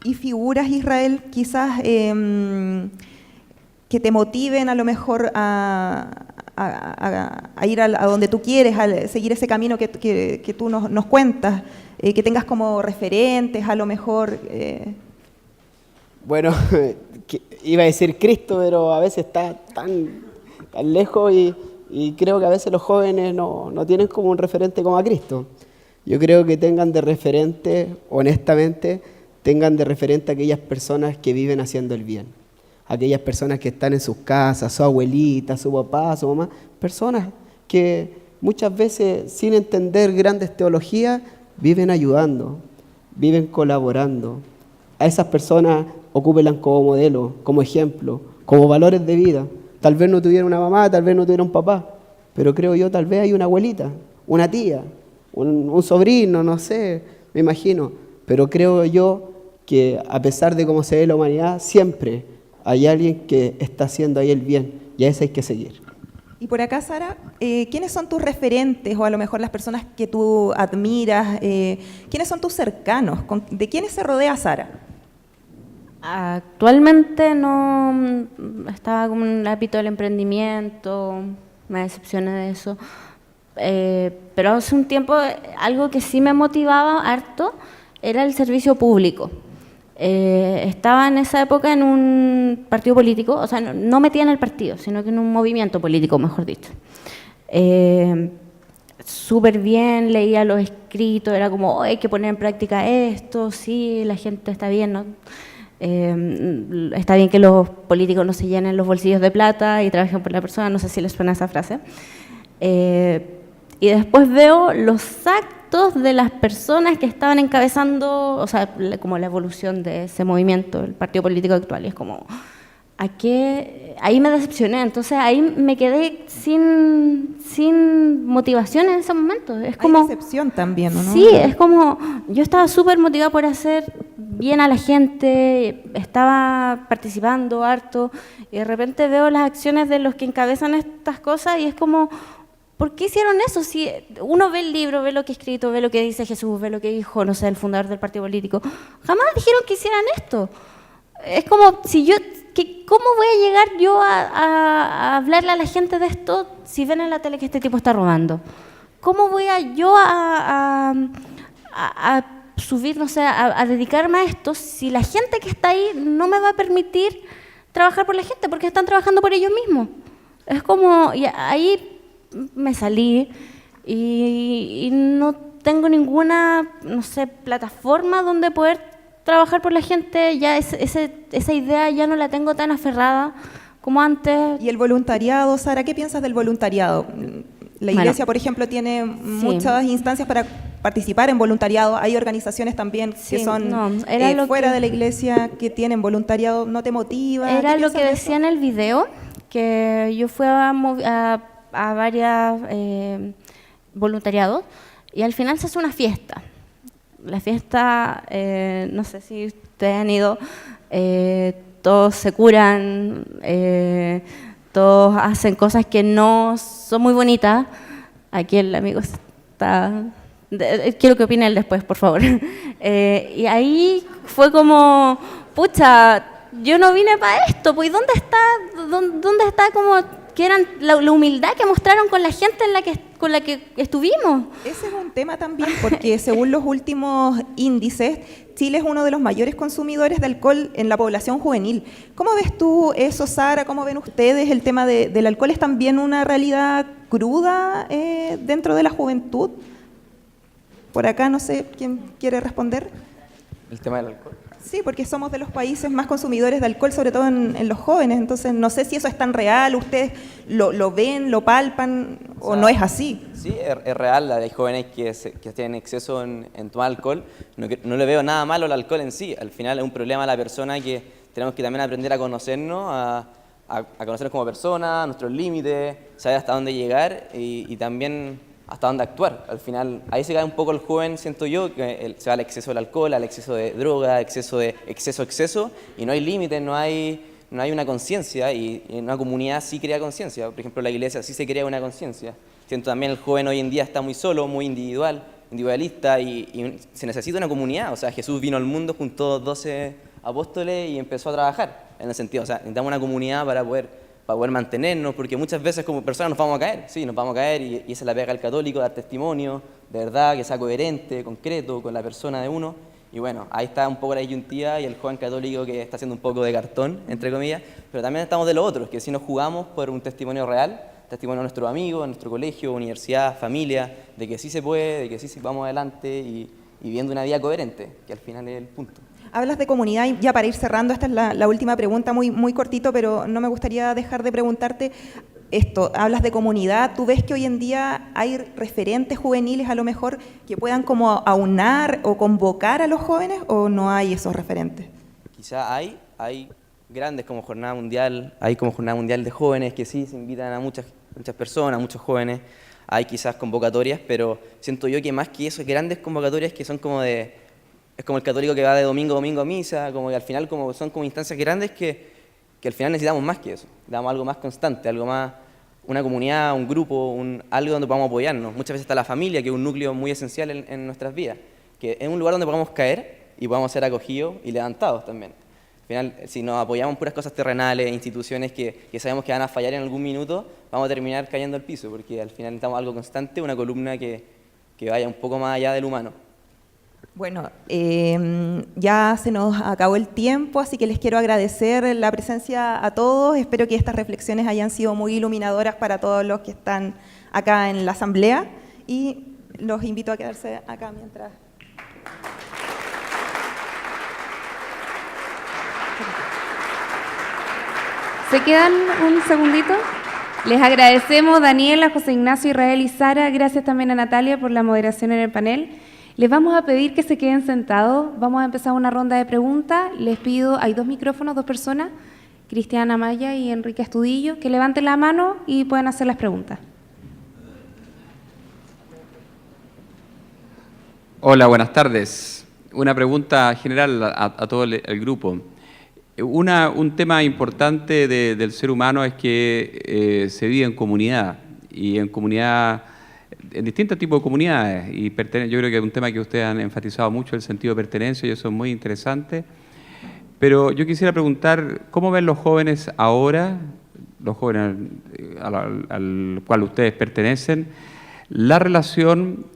¿Y figuras, Israel, quizás que te motiven a lo mejor a ir a donde tú quieres, a seguir ese camino que tú nos cuentas, que tengas como referentes a lo mejor? Bueno, iba a decir Cristo, pero a veces está tan lejos y creo que a veces los jóvenes no tienen como un referente como a Cristo. Yo creo que tengan de referente, honestamente, tengan de referente a aquellas personas que viven haciendo el bien. Aquellas personas que están en sus casas, su abuelita, su papá, su mamá, personas que muchas veces sin entender grandes teologías viven ayudando, viven colaborando. A esas personas ocúpenlas como modelo, como ejemplo, como valores de vida. Tal vez no tuviera una mamá, tal vez no tuviera un papá, pero creo yo tal vez hay una abuelita, una tía, un sobrino, no sé, me imagino. Pero creo yo que a pesar de cómo se ve la humanidad, siempre hay alguien que está haciendo ahí el bien y a ese hay que seguir. Y por acá, Sara, ¿quiénes son tus referentes o a lo mejor las personas que tú admiras? ¿Quiénes son tus cercanos? ¿De quiénes se rodea Sara? Actualmente no estaba como en el ámbito del emprendimiento, me decepcioné de eso. Pero hace un tiempo algo que sí me motivaba harto era el servicio público. Estaba en esa época en un partido político, o sea, no metía en el partido, sino que en un movimiento político, mejor dicho. Súper bien, leía los escritos, era como, oh, hay que poner en práctica esto, sí, la gente está bien, ¿no? Está bien que los políticos no se llenen los bolsillos de plata y trabajen por la persona, no sé si les suena esa frase. Y después veo los actos de las personas que estaban encabezando, o sea, como la evolución de ese movimiento, el partido político actual, y es como, ¿a qué? Ahí me decepcioné, entonces ahí me quedé sin motivación en ese momento. Es como, hay decepción también, ¿no? Sí, es como, yo estaba súper motivada por hacer bien a la gente, estaba participando harto, y de repente veo las acciones de los que encabezan estas cosas y es como, ¿por qué hicieron eso? Si uno ve el libro, ve lo que he escrito, ve lo que dice Jesús, ve lo que dijo, no sé, el fundador del partido político, jamás dijeron que hicieran esto. Es como, si yo, ¿cómo voy a llegar yo a hablarle a la gente de esto si ven en la tele que este tipo está robando? ¿Cómo voy yo a subir, no sé, a dedicarme a esto si la gente que está ahí no me va a permitir trabajar por la gente porque están trabajando por ellos mismos? Es como, y ahí me salí y no tengo ninguna, no sé, plataforma donde poder trabajar por la gente, ya esa idea ya no la tengo tan aferrada como antes. ¿Y el voluntariado, Sara? ¿Qué piensas del voluntariado? La Iglesia, por ejemplo, tiene muchas instancias para participar en voluntariado. Hay organizaciones también que son fuera de la Iglesia que tienen voluntariado. ¿No te motiva? Era lo que decía en el video, que yo fui a varias voluntariados y al final se hace una fiesta. La fiesta, no sé si ustedes han ido, todos se curan, todos hacen cosas que no son muy bonitas. Aquí el amigo está... Quiero que opine él después, por favor. Y ahí fue como, pucha, yo no vine para esto, pues ¿dónde está como que eran la humildad que mostraron con la gente con la que estuvimos? Ese es un tema también, porque según los últimos índices, Chile es uno de los mayores consumidores de alcohol en la población juvenil. ¿Cómo ves tú eso, Sara? ¿Cómo ven ustedes el tema del alcohol? ¿Es también una realidad cruda dentro de la juventud? Por acá, no sé, ¿quién quiere responder? El tema del alcohol. Sí, porque somos de los países más consumidores de alcohol, sobre todo en los jóvenes. Entonces, no sé si eso es tan real, ¿ustedes lo ven, lo palpan o no es así? Sí, es real. Hay jóvenes que tienen exceso en tomar alcohol. No le veo nada malo al alcohol en sí. Al final es un problema de la persona que tenemos que también aprender a conocernos, a conocernos como persona, nuestros límites, saber hasta dónde llegar y también hasta dónde actuar. Al final, ahí se cae un poco el joven, siento yo, que se va al exceso del alcohol, al exceso de droga, exceso, y no hay límites, no hay una conciencia, y en una comunidad sí crea conciencia. Por ejemplo, la iglesia sí se crea una conciencia. Siento también el joven hoy en día está muy solo, muy individualista, y se necesita una comunidad. O sea, Jesús vino al mundo, juntó 12 apóstoles y empezó a trabajar, en el sentido, o sea, necesitamos una comunidad para poder mantenernos, porque muchas veces como personas nos vamos a caer, y esa es la pega del católico, dar testimonio, de verdad, que sea coherente, concreto, con la persona de uno, y bueno, ahí está un poco la disyuntiva y el joven católico que está haciendo un poco de cartón, entre comillas, pero también estamos de los otros, que si nos jugamos por un testimonio real, testimonio de nuestros amigos, de nuestro colegio, universidad, familia, de que sí se puede, de que sí vamos adelante y viviendo una vida coherente, que al final es el punto. Hablas de comunidad y ya para ir cerrando, esta es la última pregunta, muy cortito, pero no me gustaría dejar de preguntarte esto. Hablas de comunidad, ¿tú ves que hoy en día hay referentes juveniles a lo mejor que puedan como aunar o convocar a los jóvenes o no hay esos referentes? Quizá hay grandes como Jornada Mundial, hay como Jornada Mundial de Jóvenes que sí se invitan a muchas personas, muchos jóvenes, hay quizás convocatorias, pero siento yo que más que eso, grandes convocatorias que son como es como el católico que va de domingo a domingo a misa, como que al final son como instancias grandes que al final necesitamos más que eso. Necesitamos algo más constante, algo más, una comunidad, un grupo, algo donde podamos apoyarnos. Muchas veces está la familia, que es un núcleo muy esencial en nuestras vidas, que es un lugar donde podamos caer y podamos ser acogidos y levantados también. Al final, si nos apoyamos en puras cosas terrenales, instituciones que sabemos que van a fallar en algún minuto, vamos a terminar cayendo al piso, porque al final necesitamos algo constante, una columna que vaya un poco más allá del humano. Bueno, ya se nos acabó el tiempo, así que les quiero agradecer la presencia a todos. Espero que estas reflexiones hayan sido muy iluminadoras para todos los que están acá en la asamblea y los invito a quedarse acá mientras... ¿Se quedan un segundito? Les agradecemos Daniela, José Ignacio, Israel y Sara. Gracias también a Natalia por la moderación en el panel. Les vamos a pedir que se queden sentados. Vamos a empezar una ronda de preguntas. Les pido, hay 2 micrófonos, 2 personas, Cristiana Maya y Enrique Astudillo, que levanten la mano y pueden hacer las preguntas. Hola, buenas tardes. Una pregunta general a todo el grupo. Un tema importante del ser humano es que se vive en comunidad y en comunidad, en distintos tipos de comunidades. Y yo creo que es un tema que ustedes han enfatizado mucho, el sentido de pertenencia, y eso es muy interesante. Pero yo quisiera preguntar, ¿cómo ven los jóvenes ahora, los jóvenes al cual ustedes pertenecen, la relación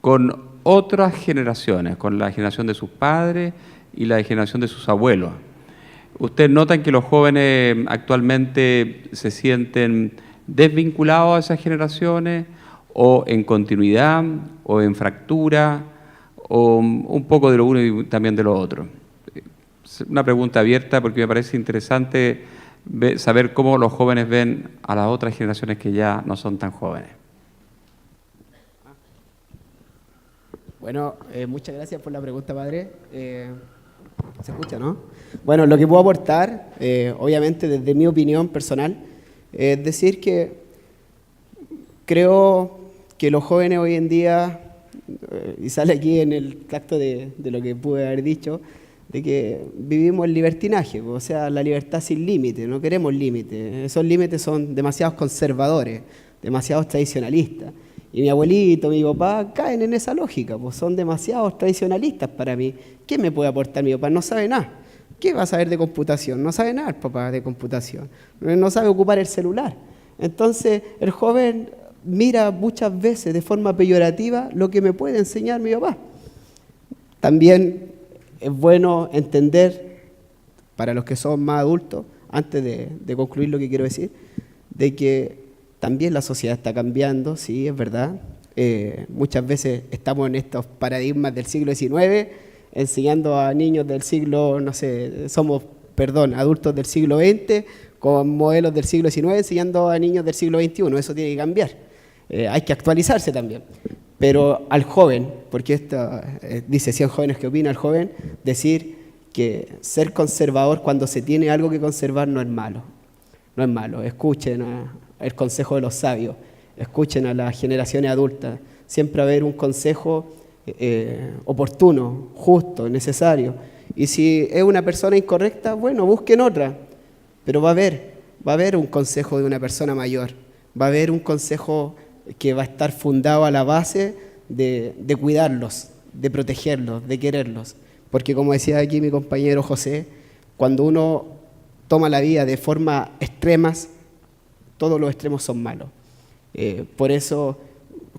con otras generaciones, con la generación de sus padres y la generación de sus abuelos? ¿Ustedes notan que los jóvenes actualmente se sienten desvinculados a esas generaciones, o en continuidad, o en fractura, o un poco de lo uno y también de lo otro? Una pregunta abierta porque me parece interesante saber cómo los jóvenes ven a las otras generaciones que ya no son tan jóvenes. Bueno, muchas gracias por la pregunta, padre. ¿Se escucha, no? Bueno, lo que puedo aportar, obviamente desde mi opinión personal, es decir que creo que los jóvenes hoy en día, y sale aquí en el tracto de lo que pude haber dicho, de que vivimos el libertinaje, o sea, la libertad sin límite, no queremos límites. Esos límites son demasiados conservadores, demasiados tradicionalistas. Y mi abuelito, mi papá caen en esa lógica, pues son demasiados tradicionalistas para mí. ¿Qué me puede aportar mi papá? No sabe nada. ¿Qué va a saber de computación? No sabe nada el papá de computación. No sabe ocupar el celular. Entonces, el joven mira muchas veces de forma peyorativa lo que me puede enseñar mi papá. También es bueno entender, para los que son más adultos, antes de concluir lo que quiero decir, de que también la sociedad está cambiando, sí, es verdad. Muchas veces estamos en estos paradigmas del siglo XIX, enseñando a niños del siglo, no sé, adultos del siglo XX, con modelos del siglo XIX, enseñando a niños del siglo XXI. Eso tiene que cambiar. Hay que actualizarse también. Pero al joven, porque esto dice 100 jóvenes que opina el joven, decir que ser conservador cuando se tiene algo que conservar no es malo. No es malo. Escuchen el consejo de los sabios, escuchen a las generaciones adultas. Siempre va a haber un consejo oportuno, justo, necesario. Y si es una persona incorrecta, bueno, busquen otra. Pero va a haber un consejo de una persona mayor. Va a haber un consejo que va a estar fundado a la base de cuidarlos, de protegerlos, de quererlos. Porque como decía aquí mi compañero José, cuando uno toma la vida de forma extremas, todos los extremos son malos. Por eso,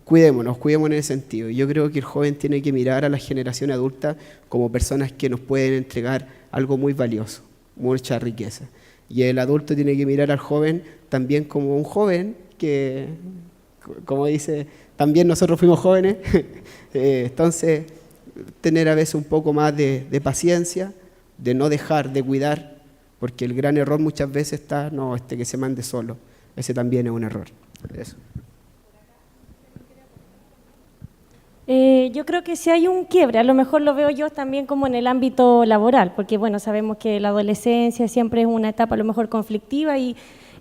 cuidémonos en ese sentido. Yo creo que el joven tiene que mirar a la generación adulta como personas que nos pueden entregar algo muy valioso, mucha riqueza. Y el adulto tiene que mirar al joven también como un joven que, como dice, también nosotros fuimos jóvenes. Entonces, tener a veces un poco más de paciencia, de no dejar de cuidar, porque el gran error muchas veces está, que se mande solo. Ese también es un error. Eso. Yo creo que si hay un quiebre, a lo mejor lo veo yo también como en el ámbito laboral, porque bueno, sabemos que la adolescencia siempre es una etapa a lo mejor conflictiva y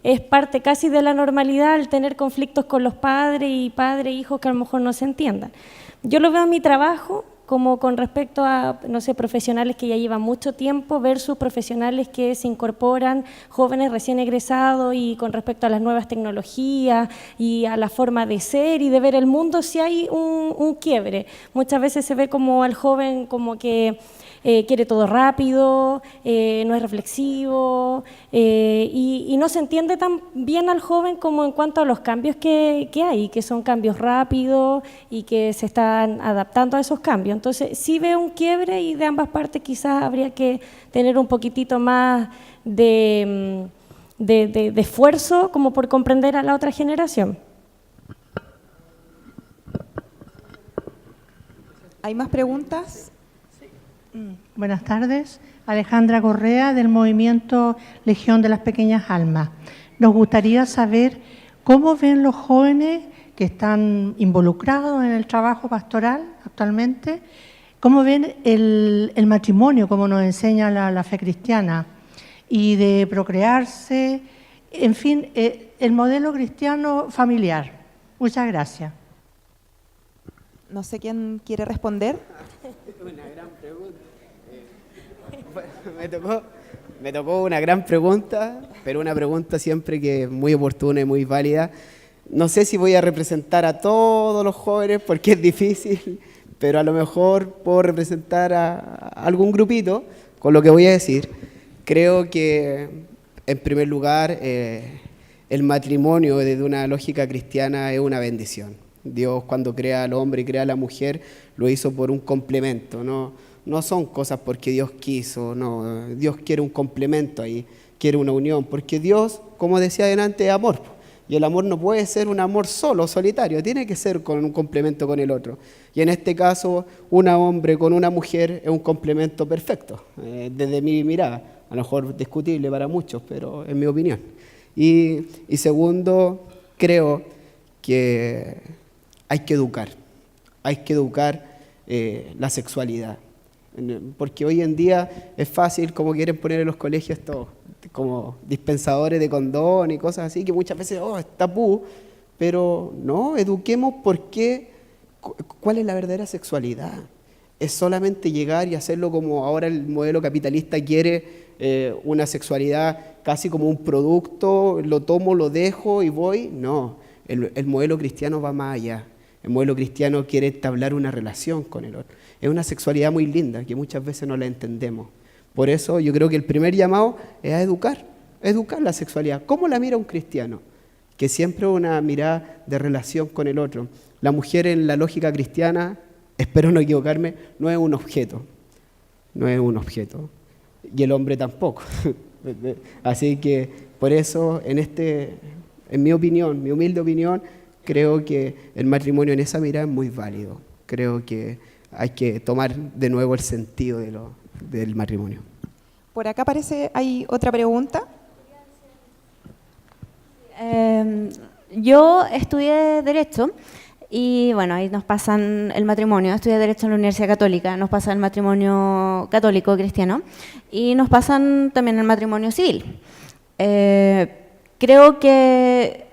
es parte casi de la normalidad el tener conflictos con los padres e hijos que a lo mejor no se entiendan. Yo lo veo en mi trabajo como con respecto a, no sé, profesionales que ya llevan mucho tiempo versus profesionales que se incorporan, jóvenes recién egresados, y con respecto a las nuevas tecnologías y a la forma de ser y de ver el mundo, sí hay un quiebre. Muchas veces se ve como al joven como que quiere todo rápido, no es reflexivo y no se entiende tan bien al joven como en cuanto a los cambios que hay, que son cambios rápidos y que se están adaptando a esos cambios. Entonces sí veo un quiebre y de ambas partes quizás habría que tener un poquitito más de esfuerzo como por comprender a la otra generación. ¿Hay más preguntas? Buenas tardes. Alejandra Correa, del movimiento Legión de las Pequeñas Almas. Nos gustaría saber cómo ven los jóvenes que están involucrados en el trabajo pastoral actualmente, cómo ven el matrimonio, como nos enseña la fe cristiana, y de procrearse, en fin, el modelo cristiano familiar. Muchas gracias. No sé quién quiere responder. Una gran pregunta. Me tocó una gran pregunta, pero una pregunta siempre que es muy oportuna y muy válida. No sé si voy a representar a todos los jóvenes porque es difícil, pero a lo mejor puedo representar a algún grupito con lo que voy a decir. Creo que, en primer lugar, el matrimonio desde una lógica cristiana es una bendición. Dios, cuando crea al hombre y crea a la mujer, lo hizo por un complemento, no son cosas porque Dios quiso, no, Dios quiere un complemento ahí, quiere una unión, porque Dios, como decía adelante, es amor, y el amor no puede ser un amor solo, solitario, tiene que ser con un complemento con el otro, y en este caso, un hombre con una mujer es un complemento perfecto, desde mi mirada, a lo mejor discutible para muchos, pero es mi opinión. Y segundo, creo que hay que educar la sexualidad, porque hoy en día es fácil, como quieren poner en los colegios todo, como dispensadores de condón y cosas así, que muchas veces es tabú, pero no, eduquemos cuál es la verdadera sexualidad. Es solamente llegar y hacerlo como ahora el modelo capitalista quiere, una sexualidad casi como un producto, lo tomo, lo dejo y voy. No, el modelo cristiano va más allá. El modelo cristiano quiere entablar una relación con el otro. Es una sexualidad muy linda que muchas veces no la entendemos. Por eso yo creo que el primer llamado es a educar la sexualidad. ¿Cómo la mira un cristiano? Que siempre una mirada de relación con el otro. La mujer en la lógica cristiana, espero no equivocarme, no es un objeto. Y el hombre tampoco. Así que por eso, en mi opinión, mi humilde opinión, creo que el matrimonio en esa mirada es muy válido. Creo que hay que tomar de nuevo el sentido del matrimonio. Por acá hay otra pregunta. Yo estudié Derecho y bueno, ahí nos pasan el matrimonio. Estudié Derecho en la Universidad Católica, nos pasa el matrimonio católico cristiano y nos pasan también el matrimonio civil. Creo que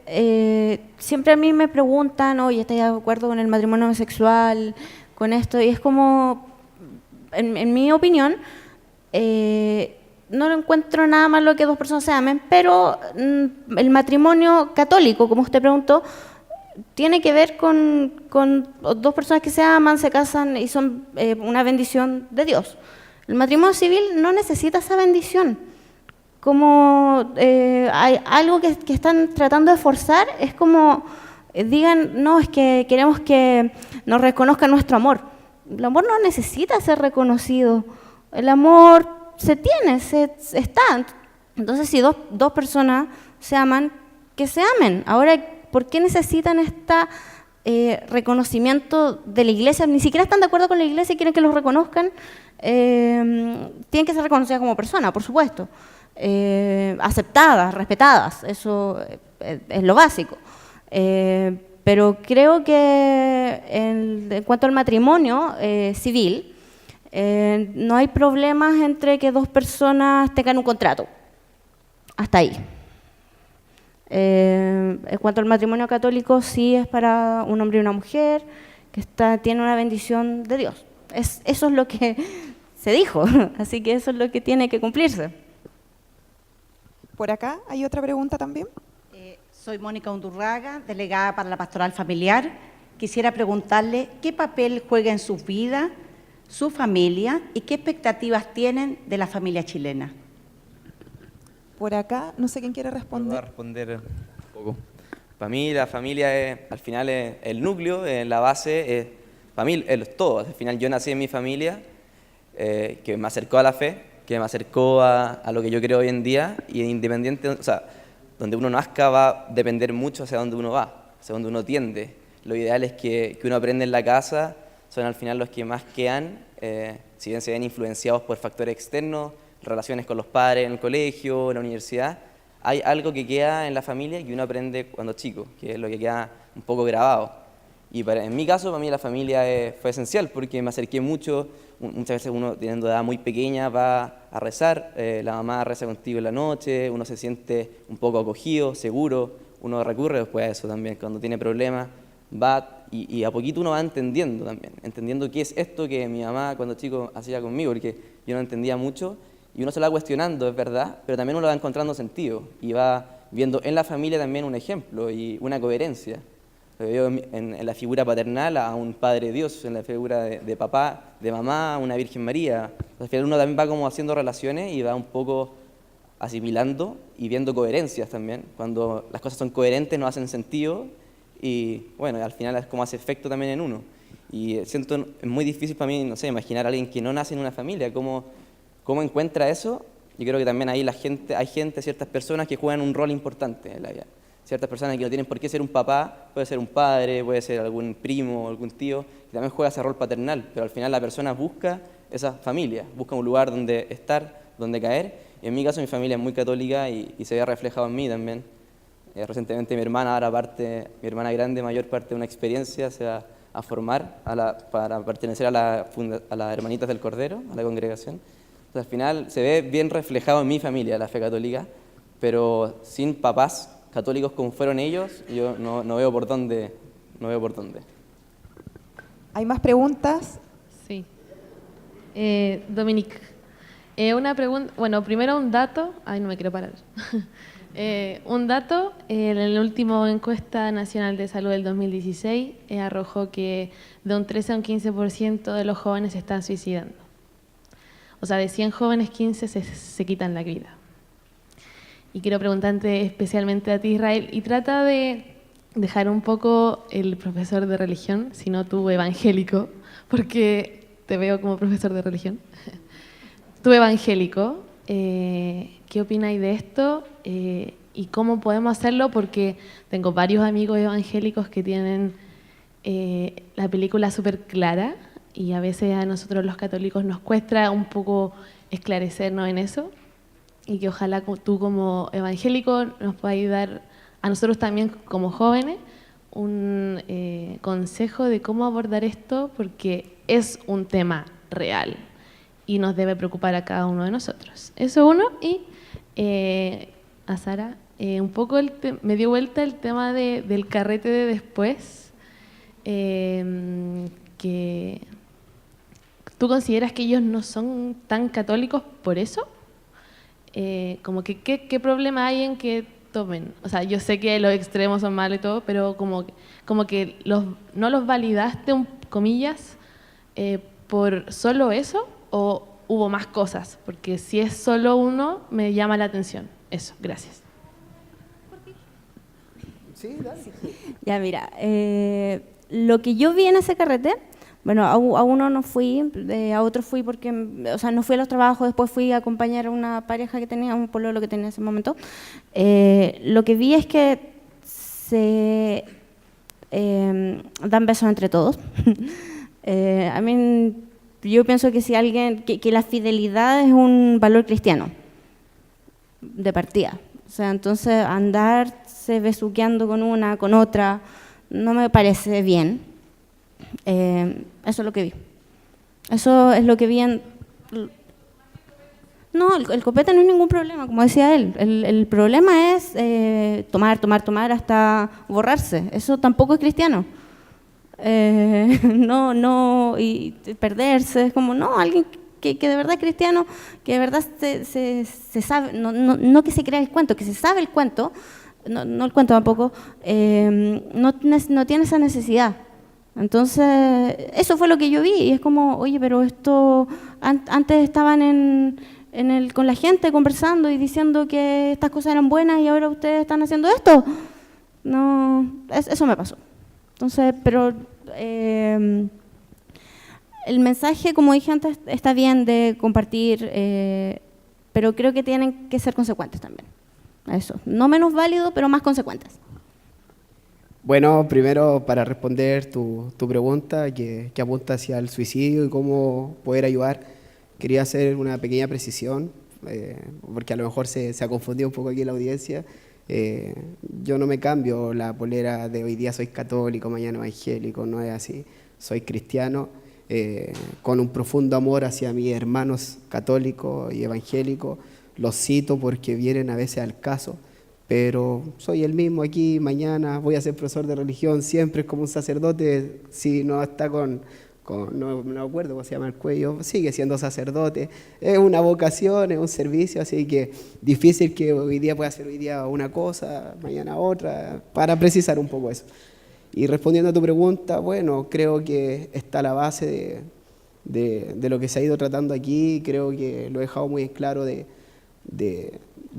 siempre a mí me preguntan, oye, ¿estás de acuerdo con el matrimonio homosexual, con esto? Y es como, en mi opinión, no encuentro nada malo que dos personas se amen, pero el matrimonio católico, como usted preguntó, tiene que ver con dos personas que se aman, se casan y son una bendición de Dios. El matrimonio civil no necesita esa bendición. Como hay algo que están tratando de forzar, es como digan, no, es que queremos que nos reconozca nuestro amor. El amor no necesita ser reconocido, el amor se tiene, está. Entonces, si dos personas se aman, que se amen. Ahora, ¿por qué necesitan este reconocimiento de la iglesia? Ni siquiera están de acuerdo con la iglesia y quieren que los reconozcan. Tienen que ser reconocidas como personas, por supuesto. Aceptadas, respetadas, eso es lo básico. Pero creo que en cuanto al matrimonio civil, no hay problemas entre que dos personas tengan un contrato. Hasta ahí. En cuanto al matrimonio católico, sí es para un hombre y una mujer que tiene una bendición de Dios. Eso es lo que se dijo, así que eso es lo que tiene que cumplirse. Por acá hay otra pregunta también. Soy Mónica Undurraga, delegada para la Pastoral Familiar. Quisiera preguntarle qué papel juega en sus vidas su familia y qué expectativas tienen de la familia chilena. Por acá, no sé quién quiere responder. Voy a responder un poco. Para mí la familia es, al final es el núcleo, la base, es familia, es todo. Al final yo nací en mi familia, que me acercó a la fe, que me acercó a lo que yo creo hoy en día, y independiente, o sea, donde uno nazca va a depender mucho hacia dónde uno va, hacia dónde uno tiende. Lo ideal es que uno aprende en la casa, son al final los que más quedan, si bien se ven influenciados por factores externos, relaciones con los padres en el colegio, en la universidad, hay algo que queda en la familia que uno aprende cuando chico, que es lo que queda un poco grabado. Y en mi caso, para mí la familia fue esencial porque me acerqué mucho, muchas veces uno teniendo edad muy pequeña va a rezar, la mamá reza contigo en la noche, uno se siente un poco acogido, seguro, uno recurre después a eso también, cuando tiene problemas, va y a poquito uno va entendiendo también, entendiendo qué es esto que mi mamá cuando chico hacía conmigo, porque yo no entendía mucho, y uno se lo va cuestionando, es verdad, pero también uno va encontrando sentido y va viendo en la familia también un ejemplo y una coherencia. Veo en la figura paternal a un Padre Dios, en la figura de papá, de mamá, a una Virgen María. Al final uno también va como haciendo relaciones y va un poco asimilando y viendo coherencias también. Cuando las cosas son coherentes no hacen sentido y bueno, al final es como hace efecto también en uno. Y siento, es muy difícil para mí, no sé, imaginar a alguien que no nace en una familia, cómo encuentra eso. Yo creo que también ahí hay ciertas personas que juegan un rol importante en la vida. Ciertas personas que no tienen por qué ser un papá, puede ser un padre, puede ser algún primo, algún tío, que también juega ese rol paternal, pero al final la persona busca esa familia, busca un lugar donde estar, donde caer. En mi caso mi familia es muy católica y se ve reflejado en mí también. Recientemente mi hermana grande, mayor parte de una experiencia, se va a formar para pertenecer a las Hermanitas del Cordero, a la congregación. Entonces, al final se ve bien reflejado en mi familia la fe católica, pero sin papás católicos como fueron ellos, yo no veo por dónde. ¿Hay más preguntas? Sí. Dominique, una pregunta, bueno, primero un dato, no me quiero parar. Un dato, en la última encuesta nacional de salud del 2016 arrojó que de un 13 a un 15% de los jóvenes se están suicidando. O sea, de 100 jóvenes, 15 se quitan la vida. Y quiero preguntarte especialmente a ti, Israel, y trata de dejar un poco el profesor de religión, sino tú evangélico, porque te veo como profesor de religión. Tú evangélico, ¿qué opináis de esto? ¿Y cómo podemos hacerlo? Porque tengo varios amigos evangélicos que tienen la película súper clara y a veces a nosotros los católicos nos cuesta un poco esclarecernos en eso. Y que ojalá tú como evangélico nos puedas ayudar a nosotros también como jóvenes un consejo de cómo abordar esto, porque es un tema real y nos debe preocupar a cada uno de nosotros. Eso uno. Y a Sara, un poco me dio vuelta el tema del carrete de después, que ¿tú consideras que ellos no son tan católicos por eso? Como que ¿qué problema hay en que tomen? O sea, yo sé que los extremos son malos y todo, pero como que no los validaste, comillas, por solo eso, o hubo más cosas, porque si es solo uno me llama la atención. Eso, gracias. Sí, dale. Ya, mira, lo que yo vi en ese carrete, bueno, a uno no fui, a otro fui porque, o sea, no fui a los trabajos, después fui a acompañar a una pareja que tenía, un pololo que tenía en ese momento. Lo que vi es que se dan besos entre todos. A mí, yo pienso que si alguien, que la fidelidad es un valor cristiano, de partida. O sea, entonces andarse besuqueando con una, con otra, no me parece bien. Eso es lo que vi. Eso es lo que vi en... No, el copete no es ningún problema, como decía él. El problema es tomar hasta borrarse. Eso tampoco es cristiano. Y perderse, es como, no, alguien que de verdad es cristiano, que de verdad se sabe, no que se crea el cuento, que se sabe el cuento, no el cuento tampoco, no tiene esa necesidad. Entonces, eso fue lo que yo vi y es como, oye, pero esto, antes estaban con la gente conversando y diciendo que estas cosas eran buenas y ahora ustedes están haciendo esto. No, eso me pasó. Entonces, pero el mensaje, como dije antes, está bien de compartir, pero creo que tienen que ser consecuentes también. Eso, no menos válido, pero más consecuentes. Bueno, primero para responder tu pregunta que apunta hacia el suicidio y cómo poder ayudar, quería hacer una pequeña precisión, porque a lo mejor se ha confundido un poco aquí la audiencia. Yo no me cambio la polera de hoy día soy católico, mañana evangélico, no es así. Soy cristiano con un profundo amor hacia mis hermanos católicos y evangélicos. Los cito porque vienen a veces al caso, pero soy el mismo aquí, mañana voy a ser profesor de religión, siempre es como un sacerdote, si no está no me acuerdo cómo se llama el cuello, sigue siendo sacerdote, es una vocación, es un servicio, así que difícil que hoy día pueda hacer hoy día una cosa, mañana otra, para precisar un poco eso. Y respondiendo a tu pregunta, bueno, creo que está la base de lo que se ha ido tratando aquí, creo que lo he dejado muy claro de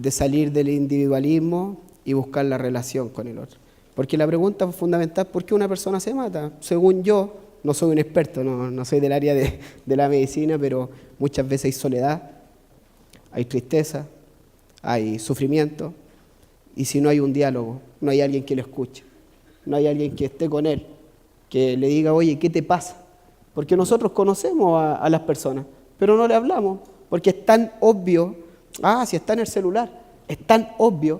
salir del individualismo y buscar la relación con el otro. Porque la pregunta fundamental es ¿por qué una persona se mata? Según yo, no soy un experto, no soy del área de la medicina, pero muchas veces hay soledad, hay tristeza, hay sufrimiento, y si no hay un diálogo, no hay alguien que lo escuche, no hay alguien que esté con él, que le diga, oye, ¿qué te pasa? Porque nosotros conocemos a las personas, pero no le hablamos, porque es tan obvio, si está en el celular, es tan obvio,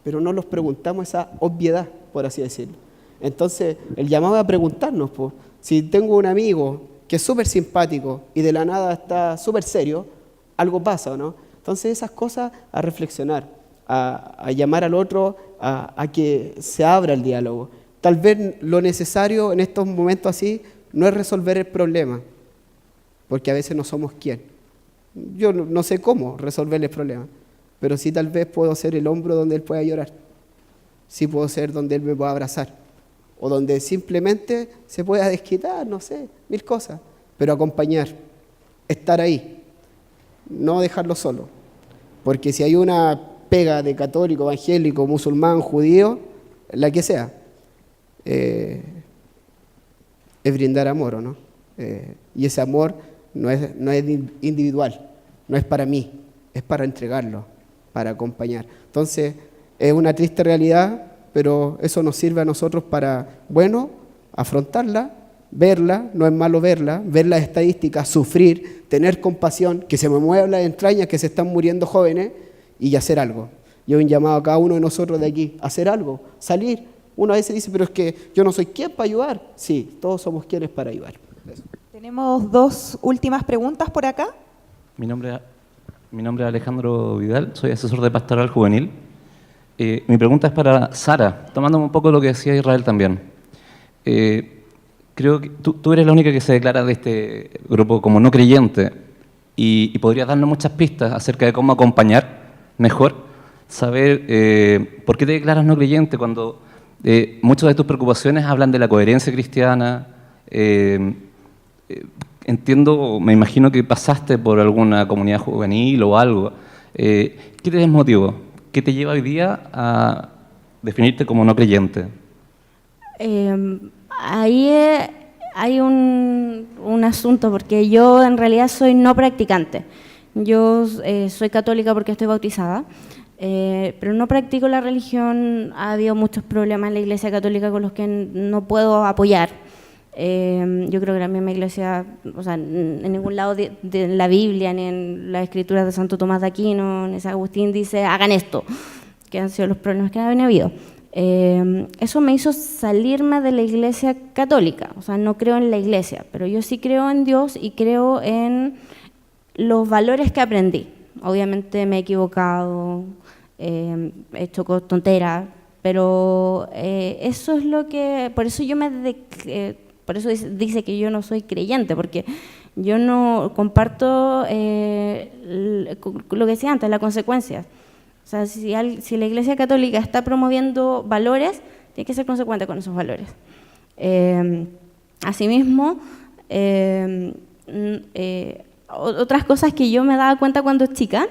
pero no nos preguntamos esa obviedad, por así decirlo. Entonces, el llamado a preguntarnos, pues, si tengo un amigo que es súper simpático y de la nada está súper serio, algo pasa, ¿no? Entonces, esas cosas a reflexionar, a llamar al otro, a que se abra el diálogo. Tal vez lo necesario en estos momentos así no es resolver el problema, porque a veces no somos quién. Yo no sé cómo resolver el problema, pero sí tal vez puedo ser el hombro donde él pueda llorar, sí puedo ser donde él me pueda abrazar, o donde simplemente se pueda desquitar, no sé, 1000 cosas, pero acompañar, estar ahí, no dejarlo solo, porque si hay una pega de católico, evangélico, musulmán, judío, la que sea, es brindar amor, ¿o no? Y ese amor no es individual, no es para mí, es para entregarlo, para acompañar. Entonces, es una triste realidad, pero eso nos sirve a nosotros para, bueno, afrontarla, verla, no es malo verla, ver las estadísticas, sufrir, tener compasión, que se me muevan las entrañas, que se están muriendo jóvenes, y hacer algo. Yo he un llamado a cada uno de nosotros de aquí, a hacer algo, salir. Uno a veces dice, pero es que yo no soy quien para ayudar. Sí, todos somos quienes para ayudar. Eso. Tenemos 2 últimas preguntas por acá. Mi nombre es Alejandro Vidal, soy asesor de Pastoral Juvenil. Mi pregunta es para Sara, tomando un poco lo que decía Israel también. Creo que tú eres la única que se declara de este grupo como no creyente y podrías darnos muchas pistas acerca de cómo acompañar mejor, saber por qué te declaras no creyente cuando muchas de tus preocupaciones hablan de la coherencia cristiana. Entiendo, me imagino que pasaste por alguna comunidad juvenil o algo. ¿Qué te desmotivó? ¿Qué te lleva hoy día a definirte como no creyente? Ahí hay un asunto, porque yo en realidad soy no practicante. Yo soy católica porque estoy bautizada, pero no practico la religión. Ha habido muchos problemas en la Iglesia Católica con los que no puedo apoyar. Yo creo que la misma Iglesia, o sea, en ningún lado de la Biblia, ni en las escrituras de Santo Tomás de Aquino, ni San Agustín dice, hagan esto, que han sido los problemas que han habido. Eso me hizo salirme de la Iglesia Católica, o sea, no creo en la Iglesia, pero yo sí creo en Dios y creo en los valores que aprendí. Obviamente me he equivocado, he hecho tonteras, pero eso es lo que, por eso yo por eso dice que yo no soy creyente, porque yo no comparto lo que decía antes, las consecuencias. O sea, si la Iglesia Católica está promoviendo valores, tiene que ser consecuente con esos valores. Asimismo, otras cosas que yo me daba cuenta cuando chica,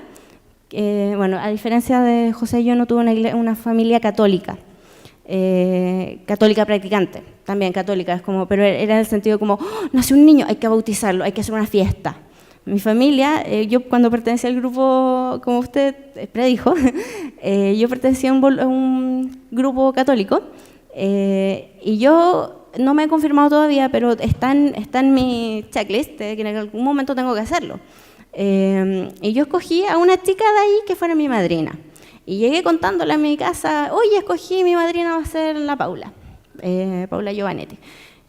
bueno, a diferencia de José, yo no tuve una familia católica, católica practicante, también católica, es como, pero era en el sentido como, oh, nace un niño, hay que bautizarlo, hay que hacer una fiesta. Mi familia, yo cuando pertenecía al grupo, como usted predijo, yo pertenecía a un grupo católico, y yo no me he confirmado todavía, pero está en mi checklist, que en algún momento tengo que hacerlo. Y yo escogí a una chica de ahí que fuera mi madrina. Y llegué contándole a mi casa, oye, escogí, mi madrina va a ser la Paula, Paula Giovanetti.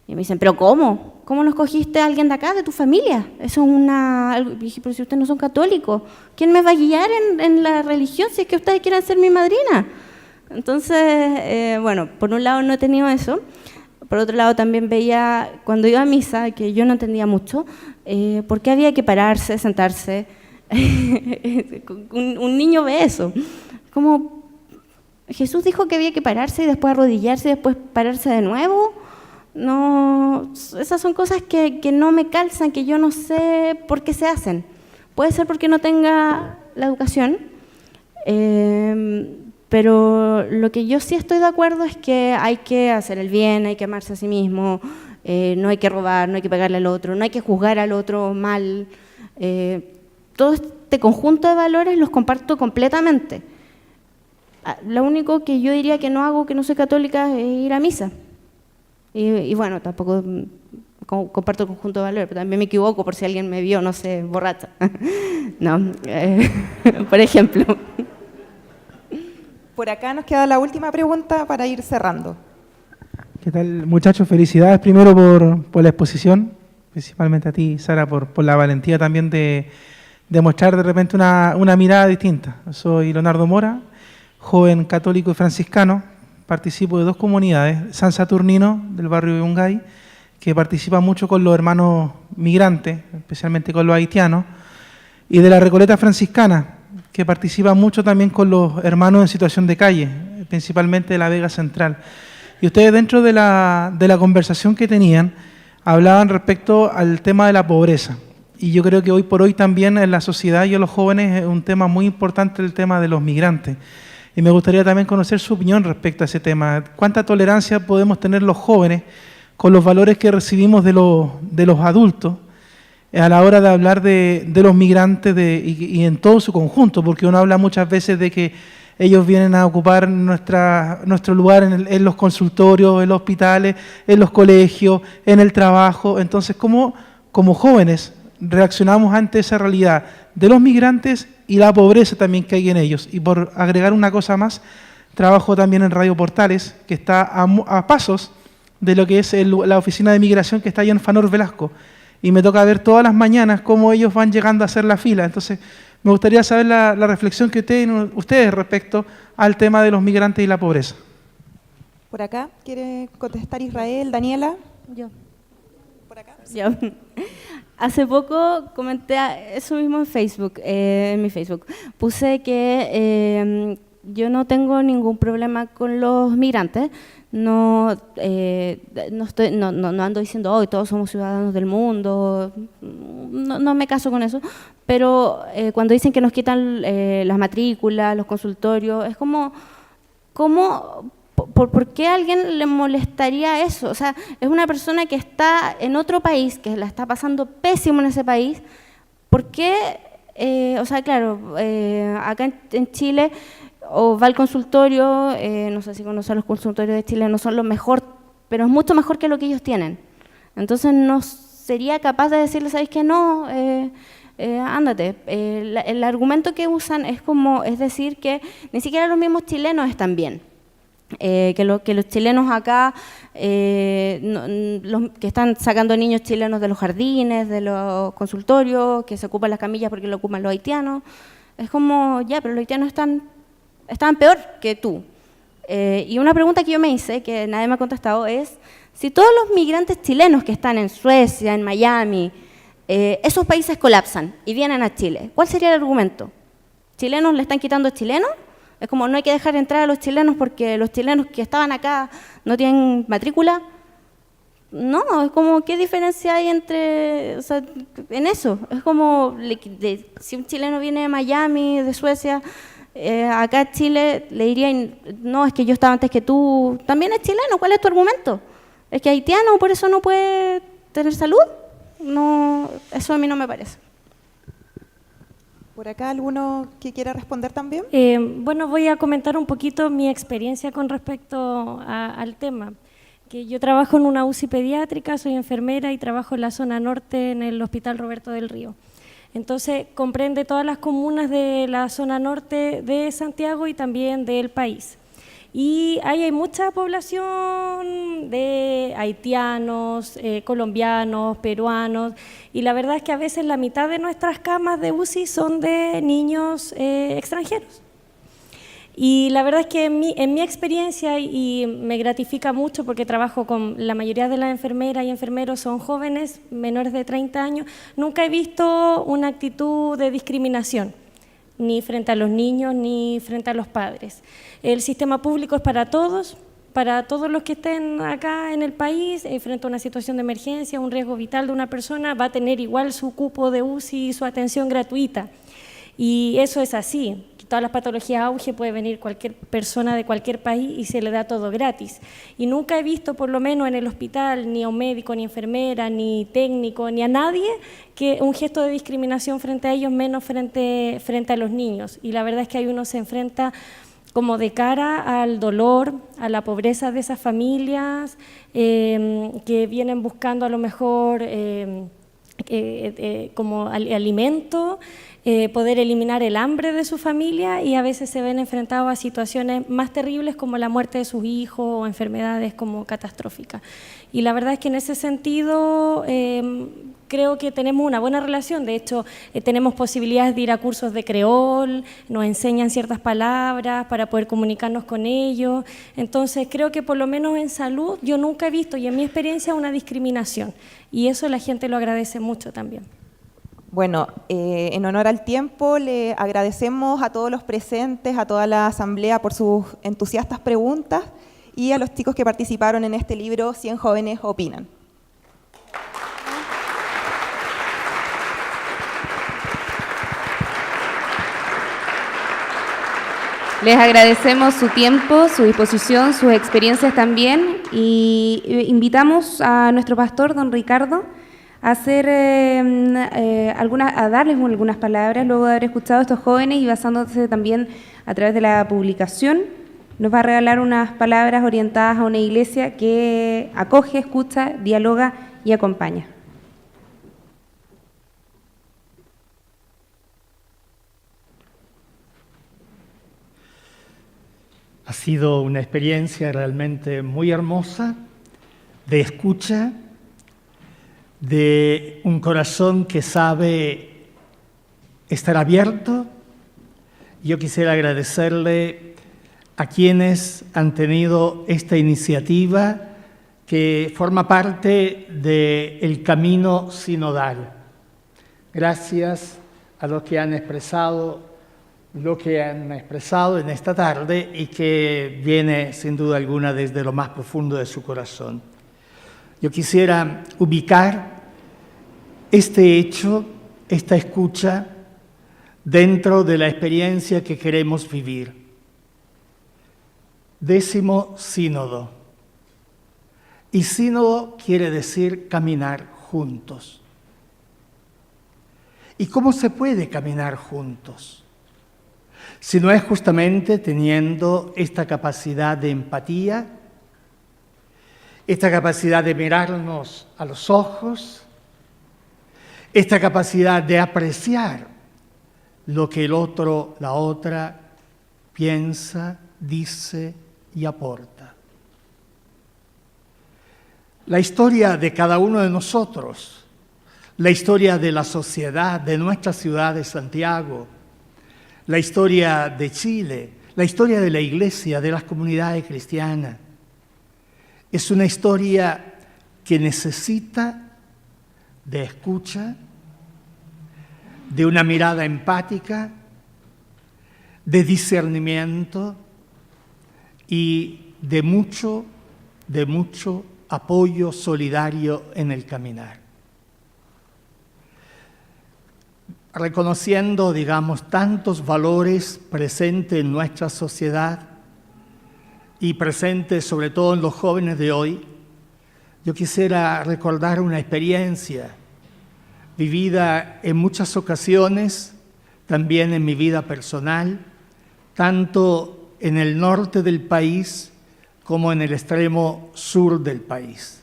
Y me dicen, ¿pero cómo? ¿Cómo no escogiste a alguien de acá, de tu familia? Eso es una... Y dije, pero si ustedes no son católicos, ¿quién me va a guiar en la religión si es que ustedes quieren ser mi madrina? Entonces, bueno, por un lado no he tenido eso. Por otro lado también veía, cuando iba a misa, que yo no entendía mucho, por qué había que pararse, sentarse. Un niño ve eso. Como Jesús dijo que había que pararse y después arrodillarse y después pararse de nuevo. No, esas son cosas que no me calzan, que yo no sé por qué se hacen. Puede ser porque no tenga la educación, pero lo que yo sí estoy de acuerdo es que hay que hacer el bien, hay que amarse a sí mismo, no hay que robar, no hay que pegarle al otro, no hay que juzgar al otro mal. Todo este conjunto de valores los comparto completamente. Lo único que yo diría que no hago, que no soy católica, es ir a misa. Y bueno, tampoco comparto el conjunto de valores, pero también me equivoco por si alguien me vio, no sé, borracha. No, por ejemplo. Por acá nos queda la última pregunta para ir cerrando. ¿Qué tal, muchachos? Felicidades primero por la exposición, principalmente a ti, Sara, por la valentía también de mostrar de repente una mirada distinta. Soy Leonardo Mora, joven católico y franciscano. Participo de dos comunidades, San Saturnino, del barrio de Yungay, que participa mucho con los hermanos migrantes, especialmente con los haitianos, y de la Recoleta Franciscana, que participa mucho también con los hermanos en situación de calle, principalmente de la Vega Central. Y ustedes, dentro de la conversación que tenían, hablaban respecto al tema de la pobreza. Y yo creo que hoy por hoy también en la sociedad y en los jóvenes es un tema muy importante el tema de los migrantes. Y me gustaría también conocer su opinión respecto a ese tema. ¿Cuánta tolerancia podemos tener los jóvenes con los valores que recibimos de los adultos a la hora de hablar de los migrantes y en todo su conjunto? Porque uno habla muchas veces de que ellos vienen a ocupar nuestro lugar en los consultorios, en los hospitales, en los colegios, en el trabajo. Entonces, ¿cómo como jóvenes reaccionamos ante esa realidad de los migrantes y la pobreza también que hay en ellos? Y por agregar una cosa más, trabajo también en Radio Portales, que está a pasos de lo que es la oficina de migración que está ahí en Fanor Velasco. Y me toca ver todas las mañanas cómo ellos van llegando a hacer la fila. Entonces, me gustaría saber la reflexión que tienen ustedes respecto al tema de los migrantes y la pobreza. Por acá, ¿quiere contestar Israel, Daniela? Yo. Por acá. Yo. Hace poco comenté eso mismo en mi Facebook. Puse que yo no tengo ningún problema con los migrantes. No ando diciendo hoy todos somos ciudadanos del mundo. No me caso con eso. Pero cuando dicen que nos quitan las matrículas, los consultorios, es como ¿por qué a alguien le molestaría eso? O sea, es una persona que está en otro país, que la está pasando pésimo en ese país. ¿Por qué? O sea, claro, acá en Chile, o va al consultorio, no sé si conocen los consultorios de Chile, no son lo mejor, pero es mucho mejor que lo que ellos tienen. Entonces, no sería capaz de decirle, ¿sabéis qué? No, ándate. El argumento que usan es decir que ni siquiera los mismos chilenos están bien. Que los chilenos acá, los que están sacando niños chilenos de los jardines, de los consultorios, que se ocupan las camillas porque lo ocupan los haitianos, es como, ya, pero los haitianos están peor que tú. Y una pregunta que yo me hice, que nadie me ha contestado, es si todos los migrantes chilenos que están en Suecia, en Miami, esos países colapsan y vienen a Chile, ¿cuál sería el argumento? ¿Chilenos le están quitando chilenos? Es como no hay que dejar entrar a los chilenos porque los chilenos que estaban acá no tienen matrícula. no, es como, ¿qué diferencia hay entre, o sea, en eso? Es como, si un chileno viene de Miami, de Suecia, acá en Chile le dirían, no, es que yo estaba antes que tú, también es chileno, ¿cuál es tu argumento? ¿Es que haitiano, por eso no puede tener salud? No, eso a mí no me parece. ¿Por acá alguno que quiera responder también? Bueno, voy a comentar un poquito mi experiencia con respecto al tema. Que yo trabajo en una UCI pediátrica, soy enfermera y trabajo en la zona norte en el Hospital Roberto del Río. Entonces, comprende todas las comunas de la zona norte de Santiago y también del país. Y ahí hay mucha población de haitianos, colombianos, peruanos, y la verdad es que a veces la mitad de nuestras camas de UCI son de niños extranjeros. Y la verdad es que en mi experiencia, y me gratifica mucho porque trabajo con la mayoría de las enfermeras y enfermeros son jóvenes, menores de 30 años, nunca he visto una actitud de discriminación, ni frente a los niños, ni frente a los padres. El sistema público es para todos los que estén acá en el país, frente a una situación de emergencia, un riesgo vital de una persona, va a tener igual su cupo de UCI y su atención gratuita. Y eso es así. Todas las patologías auge, puede venir cualquier persona de cualquier país y se le da todo gratis. Y nunca he visto, por lo menos en el hospital, ni a un médico, ni enfermera, ni técnico, ni a nadie, que un gesto de discriminación frente a ellos, menos frente a los niños. Y la verdad es que ahí uno se enfrenta como de cara al dolor, a la pobreza de esas familias que vienen buscando a lo mejor como alimento, poder eliminar el hambre de su familia, y a veces se ven enfrentados a situaciones más terribles como la muerte de sus hijos o enfermedades como catastróficas. Y la verdad es que en ese sentido creo que tenemos una buena relación. De hecho, tenemos posibilidades de ir a cursos de creol, nos enseñan ciertas palabras para poder comunicarnos con ellos. Entonces creo que por lo menos en salud yo nunca he visto, y en mi experiencia, una discriminación, y eso la gente lo agradece mucho también. Bueno, en honor al tiempo, le agradecemos a todos los presentes, a toda la asamblea por sus entusiastas preguntas, y a los chicos que participaron en este libro 100 jóvenes opinan. Les agradecemos su tiempo, su disposición, sus experiencias también, y invitamos a nuestro pastor, don Ricardo, a darles algunas palabras luego de haber escuchado a estos jóvenes, y basándose también a través de la publicación, nos va a regalar unas palabras orientadas a una iglesia que acoge, escucha, dialoga y acompaña. Ha sido una experiencia realmente muy hermosa, de escucha, de un corazón que sabe estar abierto. Yo quisiera agradecerle a quienes han tenido esta iniciativa que forma parte del camino sinodal. Gracias a los que han expresado lo que han expresado en esta tarde y que viene sin duda alguna desde lo más profundo de su corazón. Yo quisiera ubicar este hecho, esta escucha, dentro de la experiencia que queremos vivir. 10º sínodo. Y sínodo quiere decir caminar juntos. ¿Y cómo se puede caminar juntos? Si no es justamente teniendo esta capacidad de empatía, esta capacidad de mirarnos a los ojos, esta capacidad de apreciar lo que el otro, la otra, piensa, dice y aporta. La historia de cada uno de nosotros, la historia de la sociedad, de nuestra ciudad de Santiago, la historia de Chile, la historia de la Iglesia, de las comunidades cristianas, es una historia que necesita de escucha, de una mirada empática, de discernimiento y de mucho apoyo solidario en el caminar. Reconociendo, digamos, tantos valores presentes en nuestra sociedad y presentes sobre todo en los jóvenes de hoy, yo quisiera recordar una experiencia vivida en muchas ocasiones, también en mi vida personal, tanto en el norte del país como en el extremo sur del país.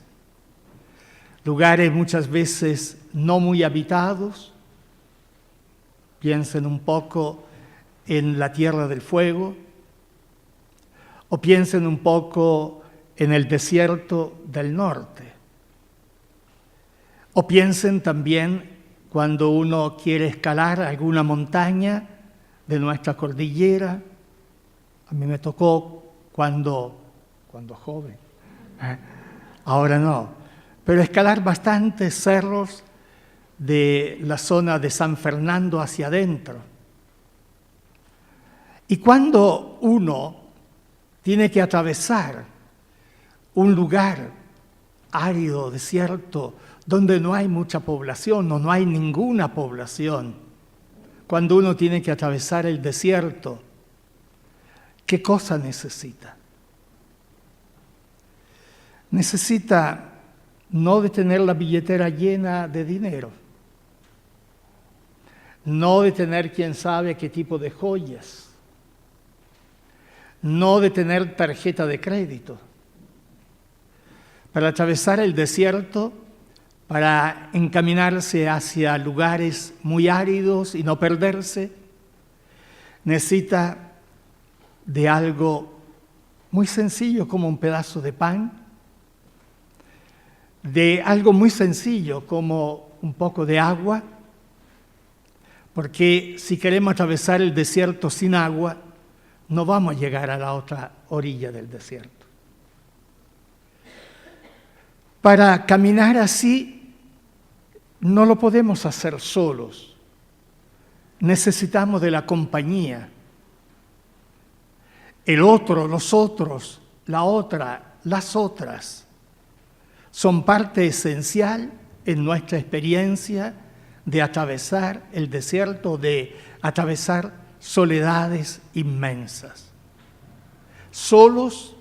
Lugares muchas veces no muy habitados. Piensen un poco en la Tierra del Fuego, o piensen un poco en el desierto del norte, o piensen también cuando uno quiere escalar alguna montaña de nuestra cordillera. A mí me tocó cuando joven, ahora no, pero escalar bastantes cerros de la zona de San Fernando hacia adentro. Y cuando uno tiene que atravesar un lugar árido, desierto, donde no hay mucha población o no hay ninguna población, cuando uno tiene que atravesar el desierto, ¿qué cosa necesita? Necesita no de tener la billetera llena de dinero, no de tener quién sabe qué tipo de joyas, no de tener tarjeta de crédito. Para atravesar el desierto, para encaminarse hacia lugares muy áridos y no perderse, necesita de algo muy sencillo como un pedazo de pan, de algo muy sencillo como un poco de agua, porque si queremos atravesar el desierto sin agua, no vamos a llegar a la otra orilla del desierto. Para caminar así, no lo podemos hacer solos. Necesitamos de la compañía. El otro, los otros, la otra, las otras, son parte esencial en nuestra experiencia de atravesar el desierto, de atravesar soledades inmensas. Solos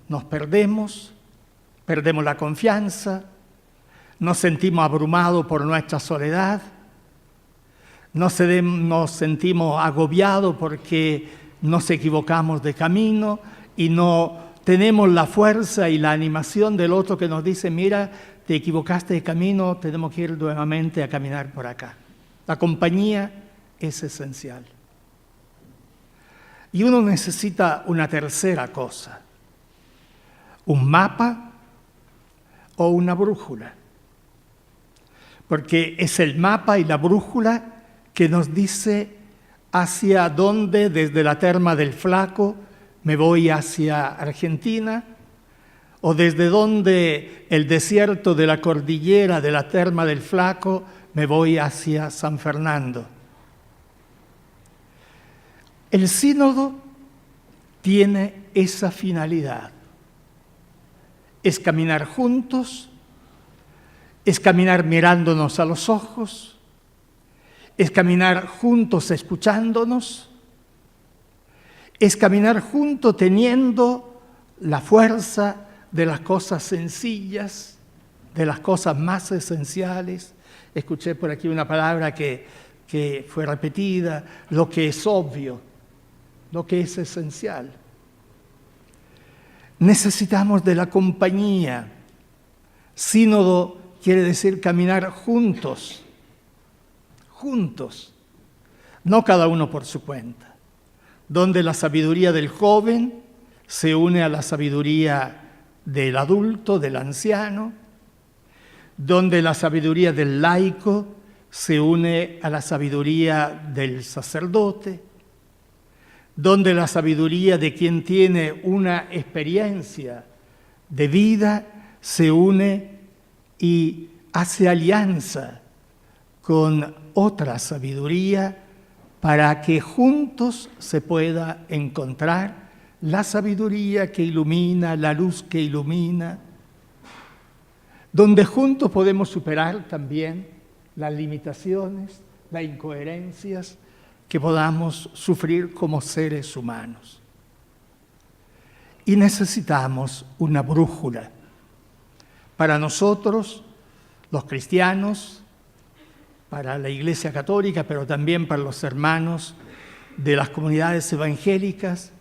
nos perdemos la confianza, nos sentimos abrumados por nuestra soledad, nos sentimos agobiados porque nos equivocamos de camino y no tenemos la fuerza y la animación del otro que nos dice, mira, te equivocaste de camino, tenemos que ir nuevamente a caminar por acá. La compañía es esencial. Y uno necesita una tercera cosa, un mapa o una brújula, porque es el mapa y la brújula que nos dice hacia dónde desde la Terma del Flaco me voy hacia Argentina, o desde dónde el desierto de la cordillera de la Terma del Flaco me voy hacia San Fernando. El sínodo tiene esa finalidad. Es caminar juntos, es caminar mirándonos a los ojos, es caminar juntos escuchándonos, es caminar juntos teniendo la fuerza de las cosas sencillas, de las cosas más esenciales. Escuché por aquí una palabra que fue repetida, lo que es obvio, lo que es esencial. Necesitamos de la compañía. Sínodo quiere decir caminar juntos, no cada uno por su cuenta, donde la sabiduría del joven se une a la sabiduría del adulto, del anciano, donde la sabiduría del laico se une a la sabiduría del sacerdote, donde la sabiduría de quien tiene una experiencia de vida se une y hace alianza con otra sabiduría para que juntos se pueda encontrar la sabiduría que ilumina, la luz que ilumina, donde juntos podemos superar también las limitaciones, las incoherencias que podamos sufrir como seres humanos. Y necesitamos una brújula. Para nosotros, los cristianos, para la Iglesia Católica, pero también para los hermanos de las comunidades evangélicas,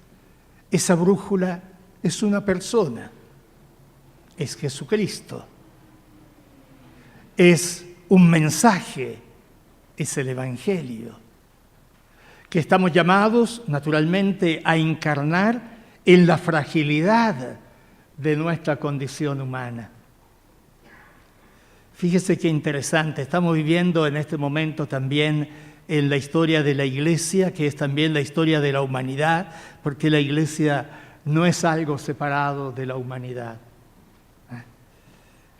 esa brújula es una persona, es Jesucristo. Es un mensaje, es el Evangelio, que estamos llamados naturalmente a encarnar en la fragilidad de nuestra condición humana. Fíjese qué interesante, estamos viviendo en este momento también en la historia de la Iglesia, que es también la historia de la humanidad, porque la Iglesia no es algo separado de la humanidad.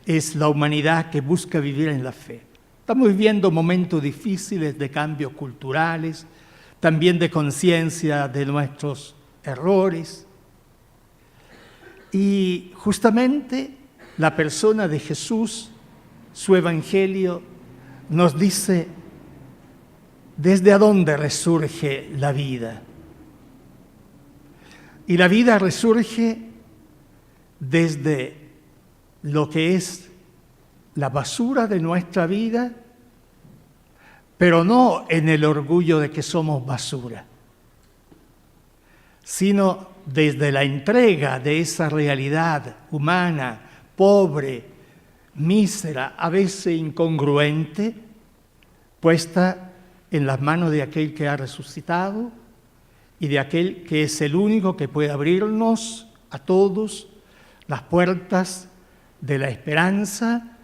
Es la humanidad que busca vivir en la fe. Estamos viviendo momentos difíciles de cambios culturales, también de conciencia de nuestros errores. Y justamente la persona de Jesús, su Evangelio, nos dice desde dónde resurge la vida. Y la vida resurge desde lo que es la basura de nuestra vida, pero no en el orgullo de que somos basura, sino desde la entrega de esa realidad humana, pobre, mísera, a veces incongruente, puesta en las manos de aquel que ha resucitado y de aquel que es el único que puede abrirnos a todos las puertas de la esperanza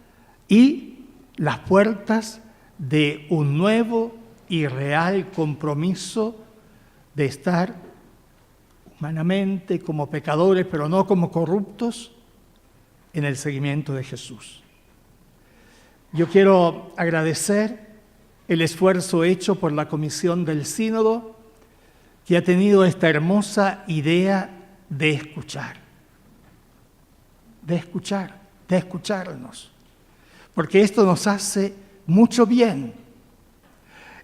y las puertas de un nuevo y real compromiso de estar humanamente como pecadores, pero no como corruptos, en el seguimiento de Jesús. Yo quiero agradecer el esfuerzo hecho por la Comisión del Sínodo, que ha tenido esta hermosa idea de escuchar, de escucharnos, porque esto nos hace mucho bien.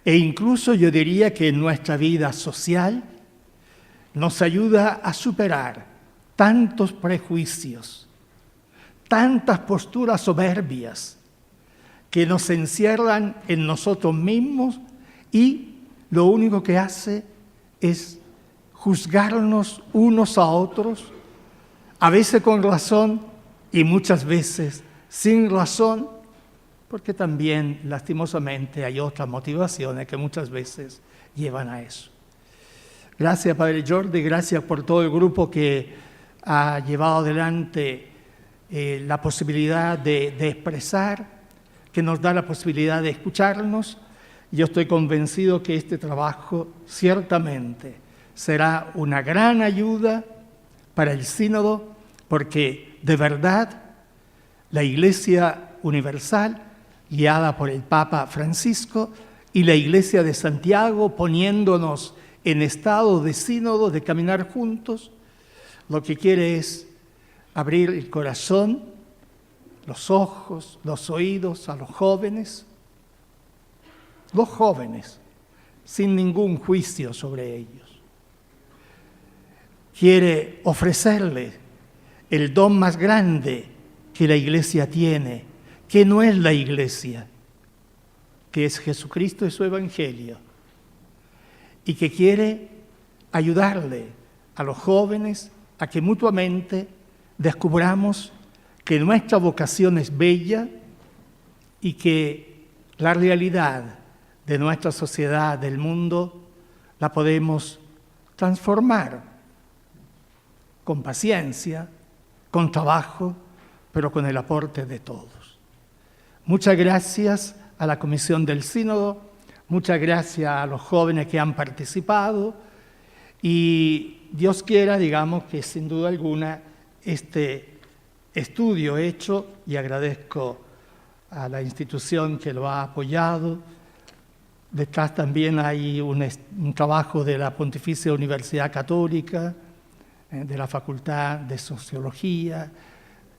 E incluso yo diría que en nuestra vida social nos ayuda a superar tantos prejuicios, tantas posturas soberbias que nos encierran en nosotros mismos y lo único que hace es juzgarnos unos a otros, a veces con razón y muchas veces sin razón, porque también lastimosamente hay otras motivaciones que muchas veces llevan a eso. Gracias, Padre Jordi, gracias por todo el grupo que ha llevado adelante la posibilidad de expresar, que nos da la posibilidad de escucharnos. Yo estoy convencido que este trabajo ciertamente será una gran ayuda para el Sínodo, porque de verdad la Iglesia Universal, guiada por el Papa Francisco, y la Iglesia de Santiago, poniéndonos en estado de sínodo, de caminar juntos, lo que quiere es abrir el corazón, los ojos, los oídos a los jóvenes, sin ningún juicio sobre ellos. Quiere ofrecerles el don más grande que la Iglesia tiene, que no es la Iglesia, que es Jesucristo y su Evangelio, y que quiere ayudarle a los jóvenes a que mutuamente descubramos que nuestra vocación es bella y que la realidad de nuestra sociedad, del mundo, la podemos transformar con paciencia, con trabajo, pero con el aporte de todos. Muchas gracias a la Comisión del Sínodo, muchas gracias a los jóvenes que han participado y Dios quiera, digamos, que sin duda alguna este estudio hecho, y agradezco a la institución que lo ha apoyado. Detrás también hay un trabajo de la Pontificia Universidad Católica, de la Facultad de Sociología,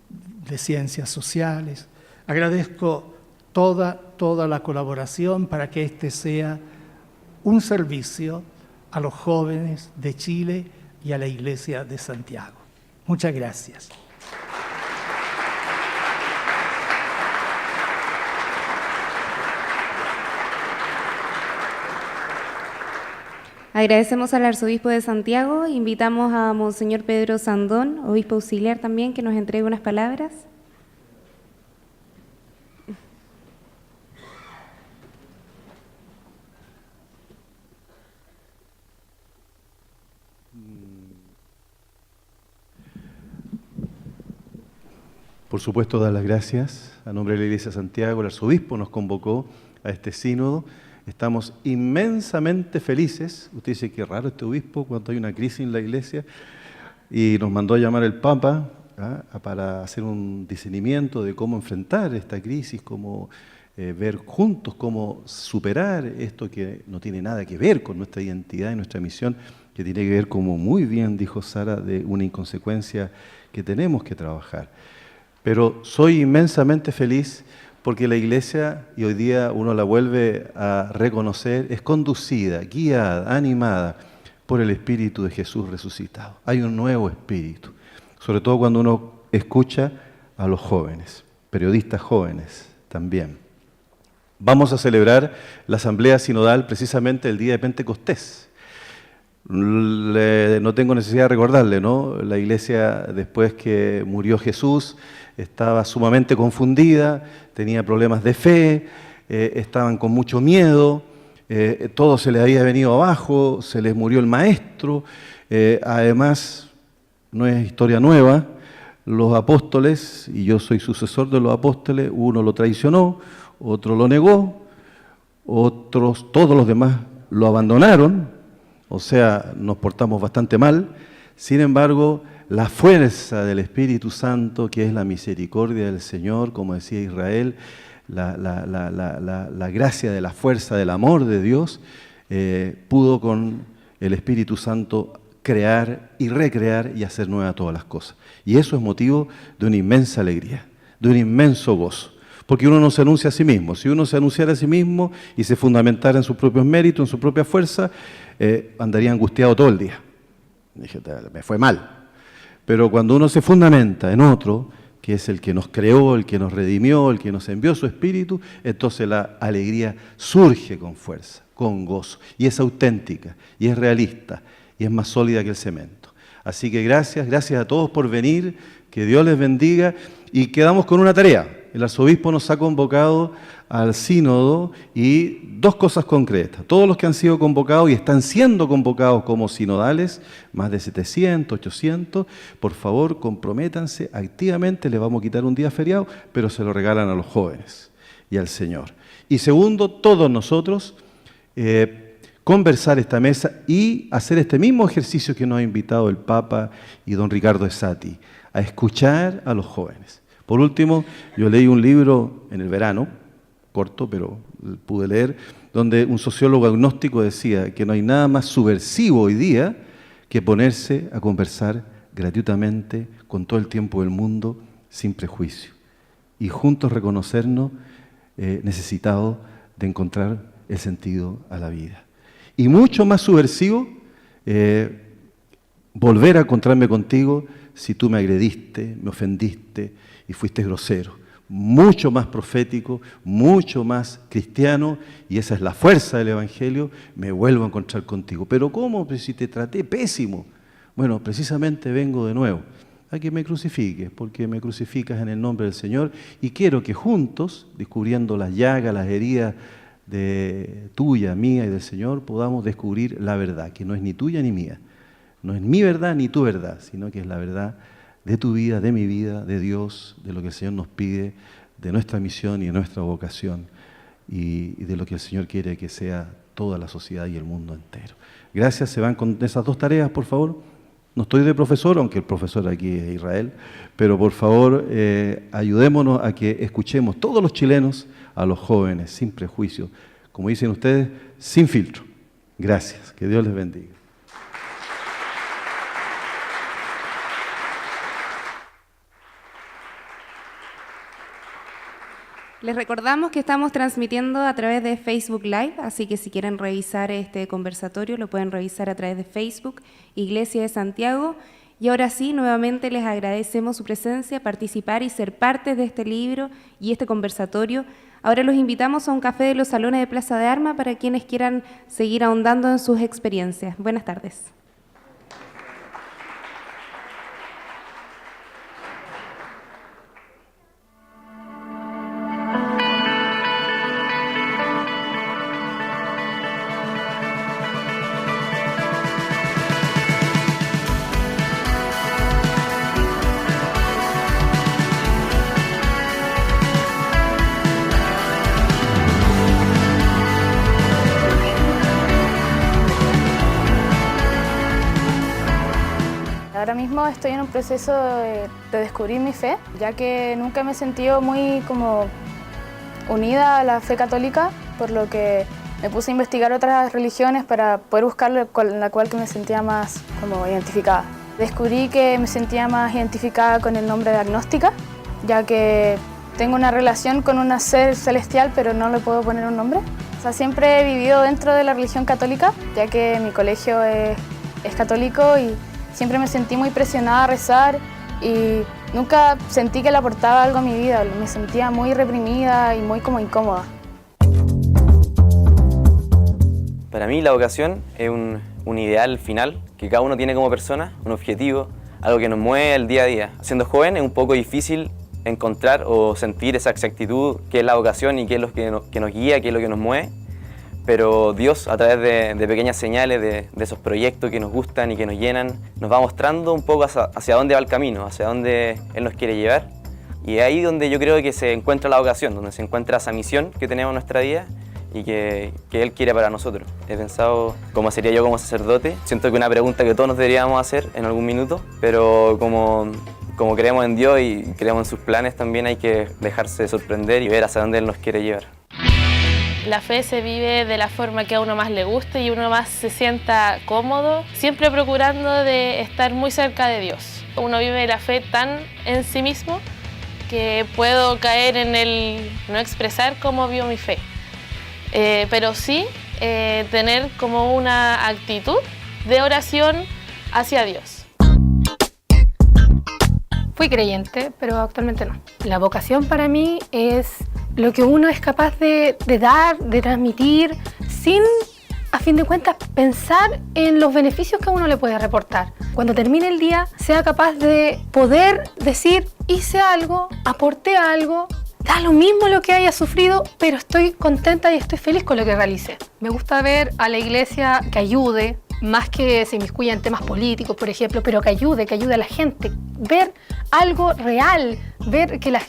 de Ciencias Sociales. Agradezco toda la colaboración para que este sea un servicio a los jóvenes de Chile y a la Iglesia de Santiago. Muchas gracias. Agradecemos al arzobispo de Santiago. Invitamos a Monseñor Pedro Sandón, obispo auxiliar también, que nos entregue unas palabras. Por supuesto, dar las gracias a nombre de la Iglesia de Santiago. El arzobispo nos convocó a este sínodo. Estamos inmensamente felices. Usted dice, qué raro este obispo cuando hay una crisis en la Iglesia. Y nos mandó a llamar el Papa para hacer un discernimiento de cómo enfrentar esta crisis, cómo ver juntos cómo superar esto que no tiene nada que ver con nuestra identidad y nuestra misión, que tiene que ver, como muy bien dijo Sara, de una inconsecuencia que tenemos que trabajar. Pero soy inmensamente feliz porque la Iglesia, y hoy día uno la vuelve a reconocer, es conducida, guiada, animada por el Espíritu de Jesús resucitado. Hay un nuevo espíritu, sobre todo cuando uno escucha a los jóvenes, periodistas jóvenes también. Vamos a celebrar la Asamblea Sinodal precisamente el día de Pentecostés. No tengo necesidad de recordarle, ¿no? La Iglesia, después que murió Jesús, estaba sumamente confundida, tenía problemas de fe, estaban con mucho miedo, todo se les había venido abajo, se les murió el maestro, además, no es historia nueva, los apóstoles, y yo soy sucesor de los apóstoles, uno lo traicionó, otro lo negó, todos los demás lo abandonaron, o sea, nos portamos bastante mal. Sin embargo, la fuerza del Espíritu Santo, que es la misericordia del Señor, como decía Israel, la gracia de la fuerza del amor de Dios, pudo con el Espíritu Santo crear y recrear y hacer nuevas todas las cosas. Y eso es motivo de una inmensa alegría, de un inmenso gozo. Porque uno no se anuncia a sí mismo. Si uno se anunciara a sí mismo y se fundamentara en sus propios méritos, en su propia fuerza, andaría angustiado todo el día. Dije, me fue mal. Pero cuando uno se fundamenta en otro, que es el que nos creó, el que nos redimió, el que nos envió su Espíritu, entonces la alegría surge con fuerza, con gozo. Y es auténtica, y es realista, y es más sólida que el cemento. Así que gracias a todos por venir, que Dios les bendiga, y quedamos con una tarea. El arzobispo nos ha convocado al sínodo y dos cosas concretas. Todos los que han sido convocados y están siendo convocados como sinodales, más de 700, 800, por favor comprométanse activamente, les vamos a quitar un día feriado, pero se lo regalan a los jóvenes y al Señor. Y segundo, todos nosotros conversar esta mesa y hacer este mismo ejercicio que nos ha invitado el Papa y don Ricardo Dsati, a escuchar a los jóvenes. Por último, yo leí un libro en el verano, corto, pero pude leer, donde un sociólogo agnóstico decía que no hay nada más subversivo hoy día que ponerse a conversar gratuitamente con todo el tiempo del mundo sin prejuicio y juntos reconocernos necesitados de encontrar el sentido a la vida. Y mucho más subversivo volver a encontrarme contigo si tú me agrediste, me ofendiste y fuiste grosero. Mucho más profético, mucho más cristiano, y esa es la fuerza del Evangelio, me vuelvo a encontrar contigo. ¿Pero cómo? Pues si te traté pésimo. Bueno, precisamente vengo de nuevo a que me crucifiques, porque me crucificas en el nombre del Señor, y quiero que juntos, descubriendo las llagas, las heridas de tuya, mía y del Señor, podamos descubrir la verdad, que no es ni tuya ni mía. No es mi verdad ni tu verdad, sino que es la verdad de tu vida, de mi vida, de Dios, de lo que el Señor nos pide, de nuestra misión y de nuestra vocación, y de lo que el Señor quiere que sea toda la sociedad y el mundo entero. Gracias, se van con esas dos tareas, por favor. No estoy de profesor, aunque el profesor aquí es Israel, pero por favor ayudémonos a que escuchemos todos los chilenos, a los jóvenes, sin prejuicio, como dicen ustedes, sin filtro. Gracias, que Dios les bendiga. Les recordamos que estamos transmitiendo a través de Facebook Live, así que si quieren revisar este conversatorio lo pueden revisar a través de Facebook, Iglesia de Santiago. Y ahora sí, nuevamente les agradecemos su presencia, participar y ser parte de este libro y este conversatorio. Ahora los invitamos a un café de los salones de Plaza de Armas para quienes quieran seguir ahondando en sus experiencias. Buenas tardes. Ahora mismo estoy en un proceso de descubrir mi fe, ya que nunca me he sentido muy como unida a la fe católica, por lo que me puse a investigar otras religiones para poder buscar la cual que me sentía más como identificada. Descubrí que me sentía más identificada con el nombre de agnóstica, ya que tengo una relación con un ser celestial, pero no le puedo poner un nombre. O sea, siempre he vivido dentro de la religión católica, ya que mi colegio es católico y siempre me sentí muy presionada a rezar y nunca sentí que le aportaba algo a mi vida. Me sentía muy reprimida y muy como incómoda. Para mí la vocación es un ideal final que cada uno tiene como persona, un objetivo, algo que nos mueve el día a día. Siendo joven es un poco difícil encontrar o sentir esa exactitud, qué es la vocación y qué es lo que nos guía, qué es lo que nos mueve. Pero Dios, a través de pequeñas señales, de esos proyectos que nos gustan y que nos llenan, nos va mostrando un poco hacia dónde va el camino, hacia dónde Él nos quiere llevar. Y es ahí donde yo creo que se encuentra la vocación, donde se encuentra esa misión que tenemos en nuestra vida y que Él quiere para nosotros. He pensado cómo sería yo como sacerdote. Siento que una pregunta que todos nos deberíamos hacer en algún minuto, pero como creemos en Dios y creemos en sus planes, también hay que dejarse sorprender y ver hacia dónde Él nos quiere llevar. La fe se vive de la forma que a uno más le guste y uno más se sienta cómodo, siempre procurando de estar muy cerca de Dios. Uno vive la fe tan en sí mismo que puedo caer en el no expresar cómo vivo mi fe, pero sí tener como una actitud de oración hacia Dios. Fui creyente, pero actualmente no. La vocación para mí es lo que uno es capaz de dar, de transmitir, sin, a fin de cuentas, pensar en los beneficios que a uno le puede reportar. Cuando termine el día, sea capaz de poder decir, hice algo, aporté algo, da lo mismo lo que haya sufrido, pero estoy contenta y estoy feliz con lo que realicé. Me gusta ver a la iglesia que ayude, más que se inmiscuya en temas políticos, por ejemplo, pero que ayude a la gente. Ver algo real, ver que la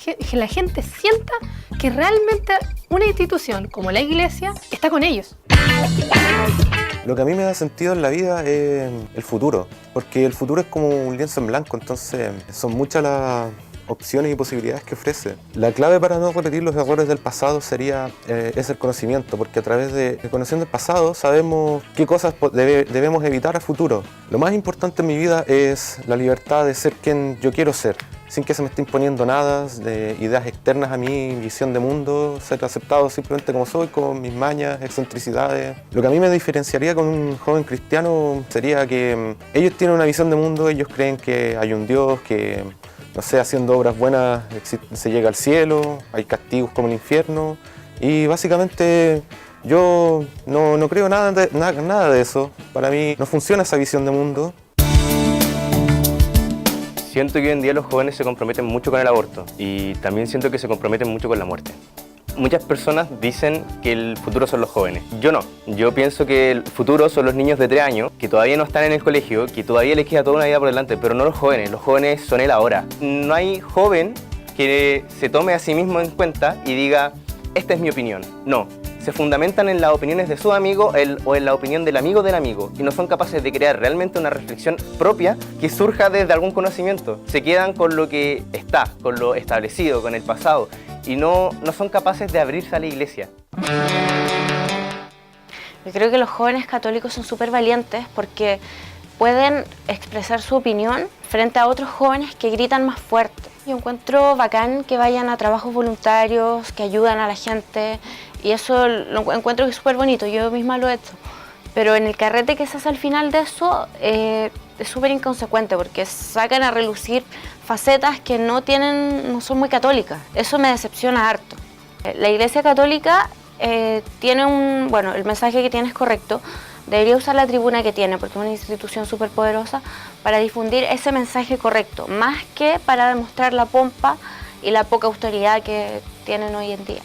gente sienta que realmente una institución como la iglesia está con ellos. Lo que a mí me da sentido en la vida es el futuro, porque el futuro es como un lienzo en blanco, entonces son muchas las opciones y posibilidades que ofrece. La clave para no repetir los errores del pasado es el conocimiento, porque a través de conociendo el pasado sabemos qué cosas debemos evitar a futuro. Lo más importante en mi vida es la libertad de ser quien yo quiero ser, sin que se me esté imponiendo nada, de ideas externas a mi visión de mundo, ser aceptado simplemente como soy, con mis mañas, excentricidades. Lo que a mí me diferenciaría con un joven cristiano sería que ellos tienen una visión de mundo, ellos creen que hay un Dios, que no sé, haciendo obras buenas se llega al cielo, hay castigos como el infierno y básicamente yo no creo nada de eso. Para mí no funciona esa visión de mundo. Siento que hoy en día los jóvenes se comprometen mucho con el aborto y también siento que se comprometen mucho con la muerte. Muchas personas dicen que el futuro son los jóvenes. Yo no. Yo pienso que el futuro son los niños de 3 años, que todavía no están en el colegio, que todavía les queda toda una vida por delante, pero no los jóvenes. Los jóvenes son el ahora. No hay joven que se tome a sí mismo en cuenta y diga, esta es mi opinión. No. Se fundamentan en las opiniones de su amigo o en la opinión del amigo y no son capaces de crear realmente una reflexión propia que surja desde algún conocimiento. Se quedan con lo que está, con lo establecido, con el pasado y no son capaces de abrirse a la iglesia. Yo creo que los jóvenes católicos son súper valientes porque pueden expresar su opinión frente a otros jóvenes que gritan más fuerte. Yo encuentro bacán que vayan a trabajos voluntarios, que ayudan a la gente, y eso lo encuentro que es súper bonito, yo misma lo he hecho. Pero en el carrete que se hace al final de eso es súper inconsecuente, porque sacan a relucir facetas que no son muy católicas. Eso me decepciona harto. La Iglesia Católica tiene bueno, el mensaje que tiene es correcto, debería usar la tribuna que tiene, porque es una institución súper poderosa, para difundir ese mensaje correcto, más que para demostrar la pompa y la poca autoridad que tienen hoy en día.